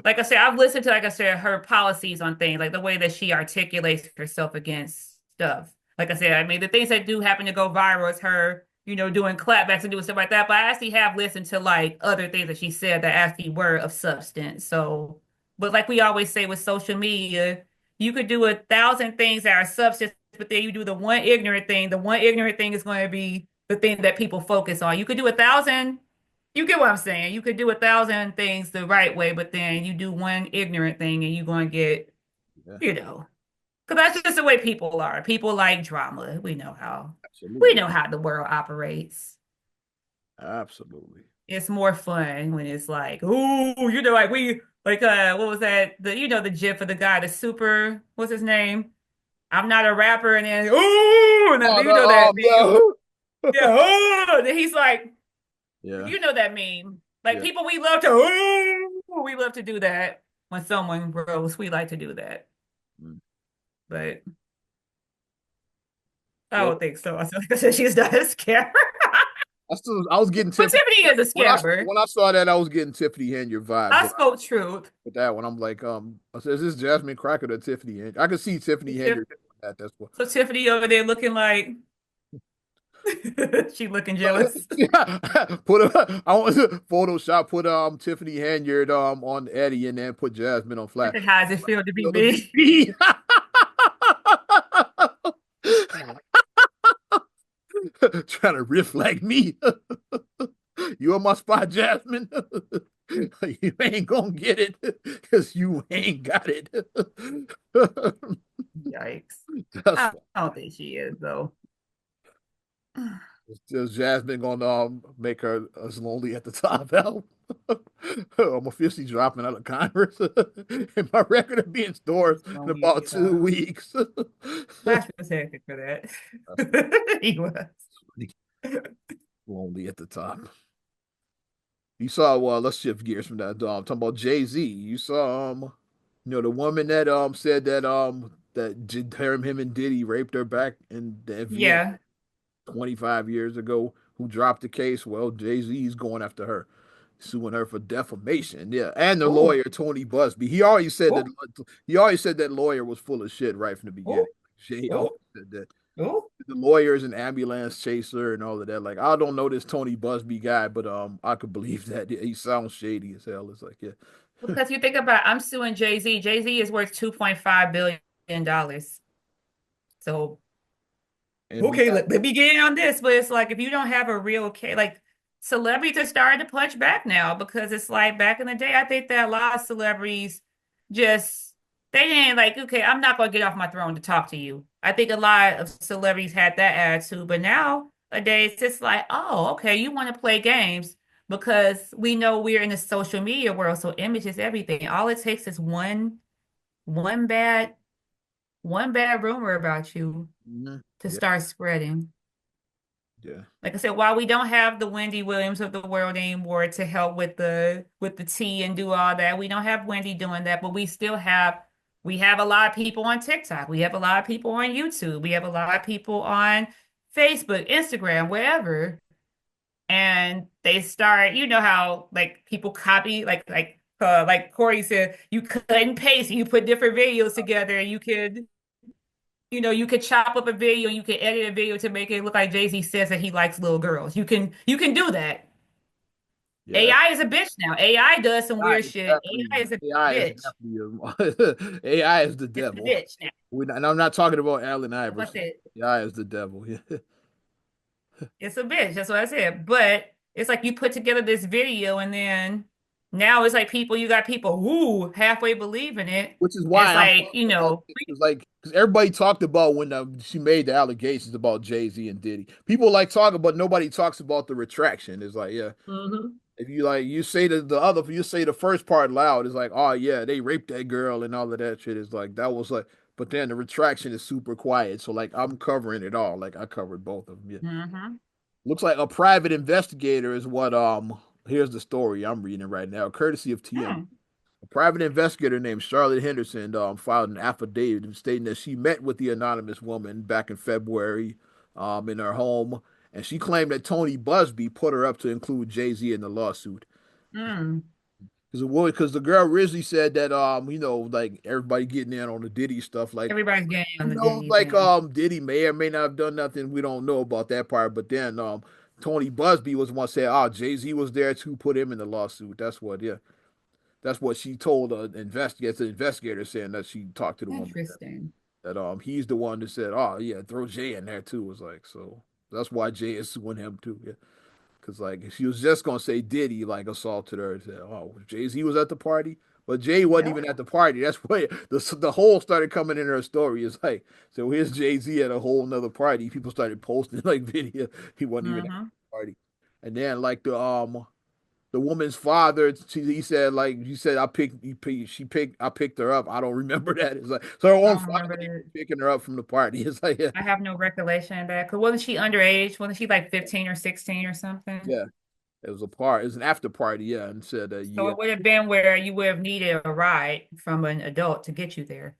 like I said, I've listened to, like I said, her policies on things, like the way that she articulates herself against stuff. Like I said, I mean, the things that do happen to go viral is her, doing clapbacks and doing stuff like that. But I actually have listened to like other things that she said that actually were of substance. So, but like we always say with social media, you could do 1,000 things that are substance, but then you do the one ignorant thing. The one ignorant thing is going to be the thing that people focus on. You could do 1,000. You get what I'm saying? You could do 1,000 things the right way, but then you do one ignorant thing and you're going to get, Yeah, you know, because that's just the way people are. People like drama. We absolutely, know how the world operates. absolutely. It's more fun when it's like, ooh, like what was that? The gif of the guy, the super, what's his name? I'm not a rapper, and then ooh, and then Oh, you know that meme. no, Yeah, oh, then he's like, yeah, you know that meme. Like yeah. people, we love to do that when someone grows. We like to do that, Mm. but I Well, don't think so. I feel like I said she's not a scammer, I was getting but Tiffany Tiffany is a scammer. when I saw that. I was getting Tiffany Henry vibes I spoke truth. with that one. I'm like, I said, is this Jasmine Crockett or Tiffany Henry? I could see Tiffany Henry doing that. That's what. So Tiffany over there looking like she looking jealous. Yeah, I want to Photoshop put Tiffany Hanyard on Eddie and then put Jasmine on Look Flat. at how does it feel to be Feel the me. BP. Trying to riff like me. You on my spot, Jasmine? You ain't gonna get it because you ain't got it. Yikes! That's I don't think she is though. Is Jasmine gonna make her as lonely at the top album? I'm officially dropping out of Congress, and my record will be in stores in Lonely at about the two top. weeks. Flash was hectic for that. He was. Lonely at the top. You saw, well, let's shift gears from that. Talking about Jay-Z. You saw, the woman that said that him and Diddy raped her back in the Vietnam Yeah. 25 years ago. Who dropped the case? Well, Jay-Z's going after her, suing her for defamation. Yeah, and the Oh. lawyer Tony Busby. Oh. He always said that lawyer was full of shit right from the beginning. Oh. Jay always Oh. said that Oh. the lawyer is an ambulance chaser and all of that. Like I don't know this Tony Busby guy, but I could believe that he sounds shady as hell. It's like yeah, Because you think about, I'm suing Jay-Z. Jay-Z is worth $2.5 billion. So and we okay, got let me get in on this. But it's like if you don't have a real case, like celebrities are starting to punch back now because it's like back in the day, I think that a lot of celebrities just they didn't like, okay, I'm not gonna get off my throne to talk to you. I think a lot of celebrities had that attitude, but nowadays it's like, oh, okay, you want to play games because we know we're in the social media world, so image is everything. All it takes is one bad one bad rumor about you mhm, to yeah, start spreading. yeah, Like I said, while we don't have the Wendy Williams of the world anymore to help with the tea and do all that, we don't have Wendy doing that, but we have a lot of people on TikTok. We have a lot of people on YouTube. We have a lot of people on Facebook, Instagram, wherever. And they start, you know how like people copy, like Corey said, you cut and paste and you put different videos together and you could chop up a video, you can edit a video to make it look like Jay-Z says that he likes little girls. You can do that. Yeah, AI is a bitch now. AI does some weird shit. AI is a AI is bitch. definitely AI is the It's a devil. bitch now. And I'm not talking about Allen That's what I Iverson. said. AI is the devil. Yeah. It's a bitch. That's what I said. But it's like you put together this video and then now it's like you got people who halfway believe in it. Which is And it's why I'm like, talking about it. It's like because everybody talked about when she made the allegations about Jay-Z and Diddy. People like talking, but nobody talks about the retraction. It's like, yeah, mhm. if you like you say the other, you say the first part loud, it's like, oh yeah, they raped that girl and all of that shit. Is like that was like, but then the retraction is super quiet. So like I'm covering it all. Like I covered both of them. Yeah. Mhm. Looks like a private investigator is what here's the story I'm reading right now, courtesy of TM. Hmm. A private investigator named Charlotte Henderson filed an affidavit stating that she met with the anonymous woman back in February in her home, and she claimed that Tony Busby put her up to include Jay-Z in the lawsuit. Mm. Because the girl originally said that like everybody getting in on the Diddy stuff, like Everybody's getting on the Diddy like thing. Diddy may or may not have done nothing. We don't know about that part. But then Tony Busby was the one saying, "Oh, Jay-Z was there to put him in the lawsuit." That's what, yeah, that's what she told the investigator saying that she talked to the woman Interesting. that he's the one that said, "Oh yeah, throw Jay in there too." It was like so that's why Jay is suing him too. Yeah. Cause like she was just gonna say Diddy like assaulted her and said, "Oh, Jay Z was at the party," but Jay wasn't Yep. even at the party. That's why the whole started coming in her story. It's like, so here's Jay Z at a whole nother party. People started posting like video. He wasn't even at Hmm. the party, and then like the woman's father, he said like you said, I picked her up. I don't remember that. It's like so her I own don't father remember it. picking her up from the party. It's like yeah, I have no recollection of that. Because wasn't she underage? Wasn't she like 15 or 16 or something? yeah. It was an after party, yeah, and said So yeah. it would have been where you would have needed a ride from an adult to get you there.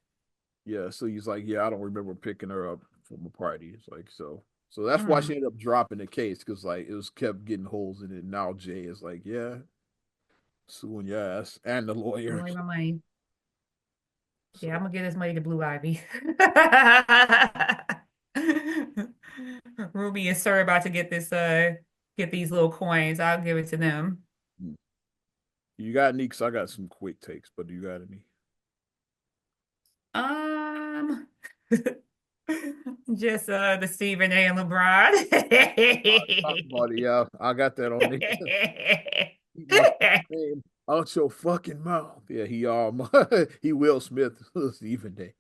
Yeah, so he's like, yeah, I don't remember picking her up from a party. It's like so that's why Hmm. she ended up dropping the case because like it was kept getting holes in it. Now Jay is like, yeah, suing your ass and the Don't lawyers. leave my money. Yeah, I'm So gonna give this money to Blue Ivy. Ruby and Sir about to get these little coins. I'll give it to them. mm. You got any? Cause I got some quick takes, but do you got any? Um just the Stephen A. and LeBron. Talk about it, yeah. I got that on there. Keep my name out your fucking mouth. Yeah, he he Will Smith Stephen Day.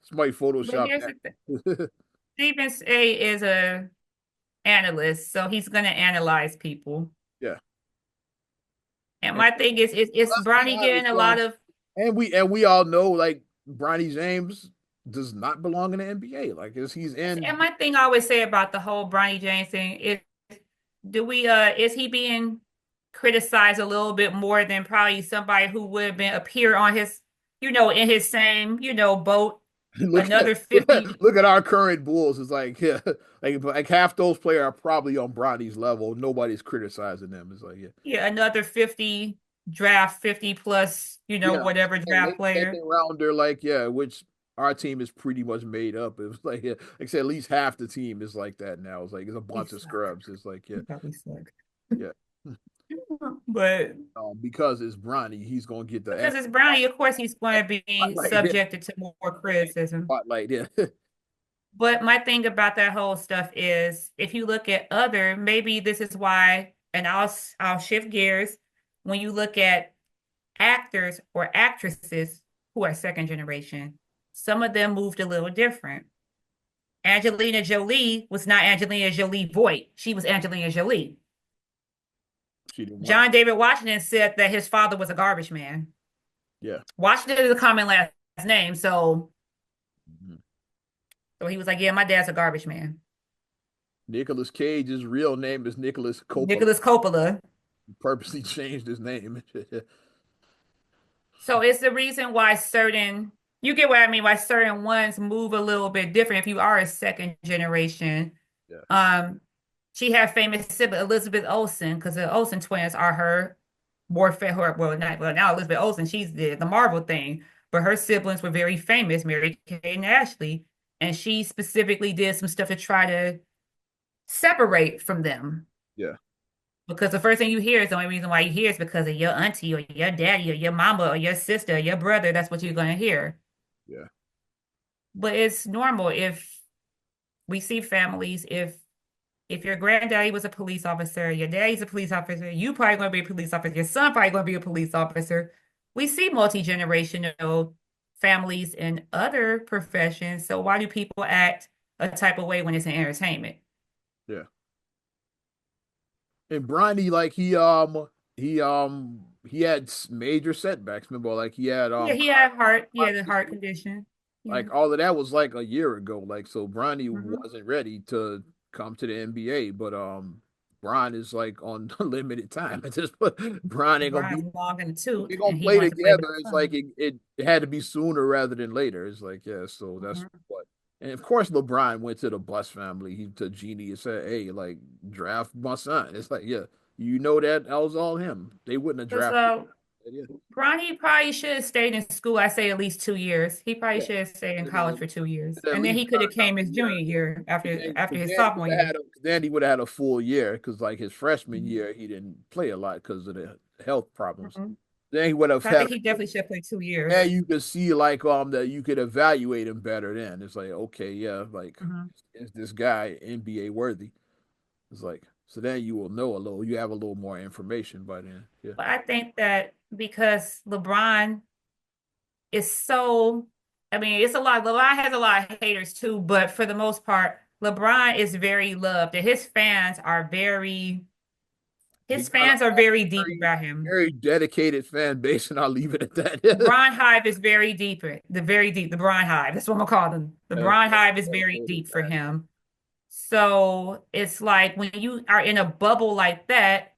Somebody But Photoshop here's the thing. that. Stephen A. is a analyst, so he's gonna analyze people. Yeah. And And my thing is let's be Bronny honest, getting a lot of and we all know like Bronny James does not belong in the NBA. Like he's and in my thing I always say about the whole Bronny James thing is is he being criticized a little bit more than probably somebody who would have been appear on his, in his same, boat, look at another 50, look at our current Bulls. It's like yeah, like half those players are probably on Bronny's level. Nobody's criticizing them. It's like yeah, yeah, another 50 draft, 50 plus, yeah, whatever and draft late player. second rounder. Like yeah, which our team is pretty much made up. It was like yeah, like I said, at least half the team is like that now. It's like it's a He bunch of suck. scrubs. It's like yeah, He probably suck. yeah. But Because it's Bronny, he's gonna get the because it's Brownie, of course he's going to be spotlight. Yeah, subjected to more criticism. spotlight. Yeah, But my thing about that whole stuff is if you look at maybe this is why, and I'll shift gears. When you look at actors or actresses who are second generation, some of them moved a little different. Angelina Jolie was not Angelina Jolie Voight. She was Angelina Jolie. she didn't want. John David Washington said that his father was a garbage man. Yeah. Washington is a common last name, Mhm. so he was like, "Yeah, my dad's a garbage man." Nicolas Cage's real name is Nicholas Coppola. Nicholas Coppola. He purposely changed his name. So it's the reason why you get what I mean, why certain ones move a little bit different if you are a second generation. Yeah. Um, she had famous sibling Elizabeth Olsen because the Olsen twins are her now Elizabeth Olsen, she's the Marvel thing, but her siblings were very famous, Mary Kay and Ashley, and she specifically did some stuff to try to separate from them. Yeah. Because the first thing you hear is the only reason why you hear is because of your auntie or your daddy or your mama or your sister or your brother. That's what you're going to hear. Yeah. But it's normal if we see families, if your granddaddy was a police officer, your daddy's a police officer, you probably going to be a police officer, your son probably going to be a police officer. We see multi-generational families in other professions. So why do people act a type of way when it's in entertainment? Yeah. And Bronny, like he had major setbacks. Remember, like he had Yeah, he had a heart condition. Yeah. like all of that was like a year ago. Like so Bronny Hmm. wasn't ready to come to the NBA, but Bron is like on limited time. It's just Bron ain't gonna be Brian long in the tooth they gonna and he play wanted to play with together. his It's like son. it had to be sooner rather than later. It's like, yeah, so that's Mhm. what and of course LeBron went to the Bus family. He to Genie and said, hey, like draft my son. It's like, yeah, you know that was all him. They wouldn't have Because drafted. Yeah. Bronny probably should have stayed in school, I say at least 2 years. He probably Yeah. should have stayed in And college then for 2 years. at And then least he could have turned up came a his junior year. year after his sophomore Then year. he would have had a full year because like his freshman Mhm. year he didn't play a lot because of the health problems. Mhm. Then he would have So I had think he definitely should have played 2 years. and you could see like that you could evaluate him better then. It's like, okay, yeah, like Mhm. is this guy NBA worthy? It's like so then you will know a little, you have a little more information by then. Yeah. But I think that because LeBron is so, I mean, it's a lot. LeBron has a lot of haters too, but for the most part, LeBron is very loved, and He his got a fans are very deep very, about him. very dedicated fan base, and I'll leave it at that. Bron Hive is very deep. The very deep. The Bron Hive. That's what I'm gonna call them. The Yes, Bron very Hive is very dedicated deep for fan. him. So it's like when you are in a bubble like that,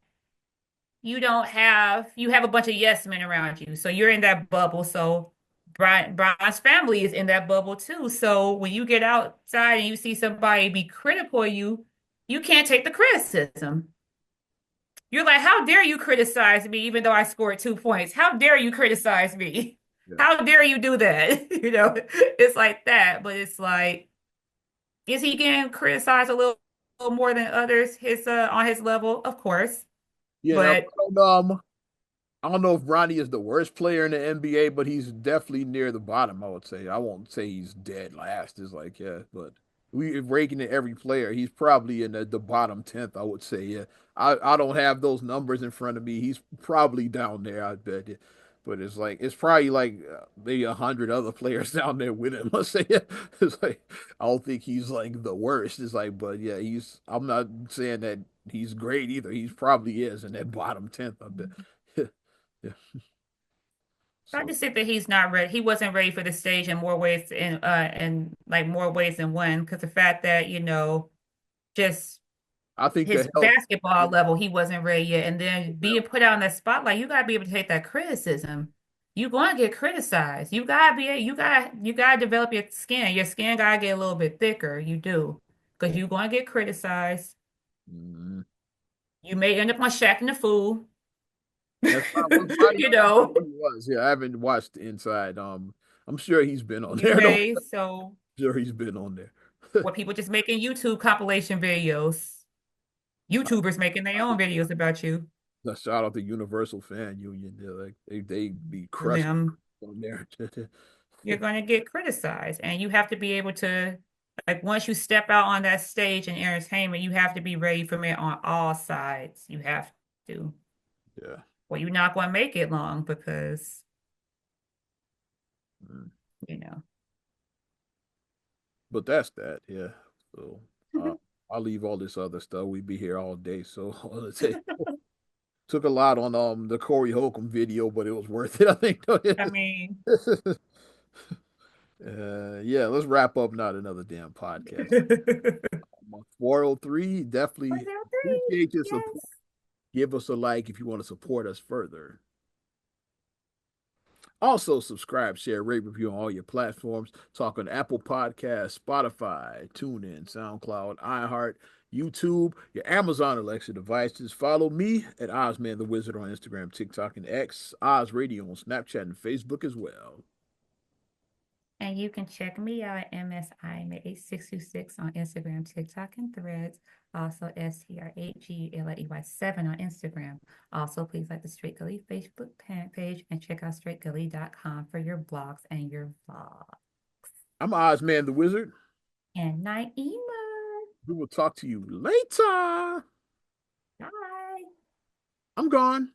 you have a bunch of yes men around you. So you're in that bubble. So Bron's family is in that bubble too. So when you get outside and you see somebody be critical of you, you can't take the criticism. You're like, how dare you criticize me even though I scored 2 points? How dare you criticize me? Yeah. How dare you do that? It's like that. But it's like, is he getting criticized little more than others his on his level? Of course. You know, But I don't know if Ronnie is the worst player in the NBA, but he's definitely near the bottom, I would say. I won't say he's dead last. Is like, yeah, but we ranking it every player, he's probably in the bottom 10th, I would say. Yeah. I don't have those numbers in front of me. He's probably down there, I bet. Yeah. But it's like it's probably like maybe 100 other players down there with him. Let's say yeah. It's like I don't think he's like the worst. It's like, but yeah, he's. I'm not saying that he's great either. He's probably is in that bottom 10th, I bet. Yeah. I So just think that he's not ready. He wasn't ready for the stage in more ways in like more ways than one. Because the fact that, just I think his the health. basketball level, he wasn't ready yet. And then being put out in that spotlight, you gotta be able to take that criticism. You're going to get criticized. You gotta develop your skin. Your skin gotta get a little bit thicker. You do. Because you're going to get criticized. Mhm. You may end up on Shaq and the Fool. That's not what Ronnie. You I don't think know, he was. Yeah, I haven't watched the Inside. I'm sure he's been on you there. Though. may. So Sure he's been on there. what people just making YouTube compilation videos. YouTubers making their own videos about you. Shout out to Universal Fan Union. They're like they be For crushing them, on there. you're going to get criticized, and you have to be able to, like, once you step out on that stage in entertainment, you have to be ready for it on all sides. You have to, Yeah. or you're not going to make it long because Mm. you know. But that's that. Yeah. So I'll leave all this other stuff. We be here all day. So let's say took a lot on the Corey Holcomb video, but it was worth it. I think. I mean, Yeah, let's wrap up. Not another damn podcast. 403. Definitely appreciate your support. yes. Give us a like if you want to support us further. Also, subscribe, share, rate, review on all your platforms. Talk on Apple Podcasts, Spotify, TuneIn, SoundCloud, iHeart, YouTube, your Amazon Alexa devices. Follow me at Ozman the Wizard on Instagram, TikTok, and X. Oz Radio on Snapchat and Facebook as well. And you can check me out at MSIMA8626 on Instagram, TikTok, and Threads. Also, STR8GLEY7 on Instagram. Also, please like the Straight Gully Facebook page and check out straightgully.com for your blogs and your vlogs. I'm Ozman the Wizard. And Naima. We will talk to you later. Bye. I'm gone.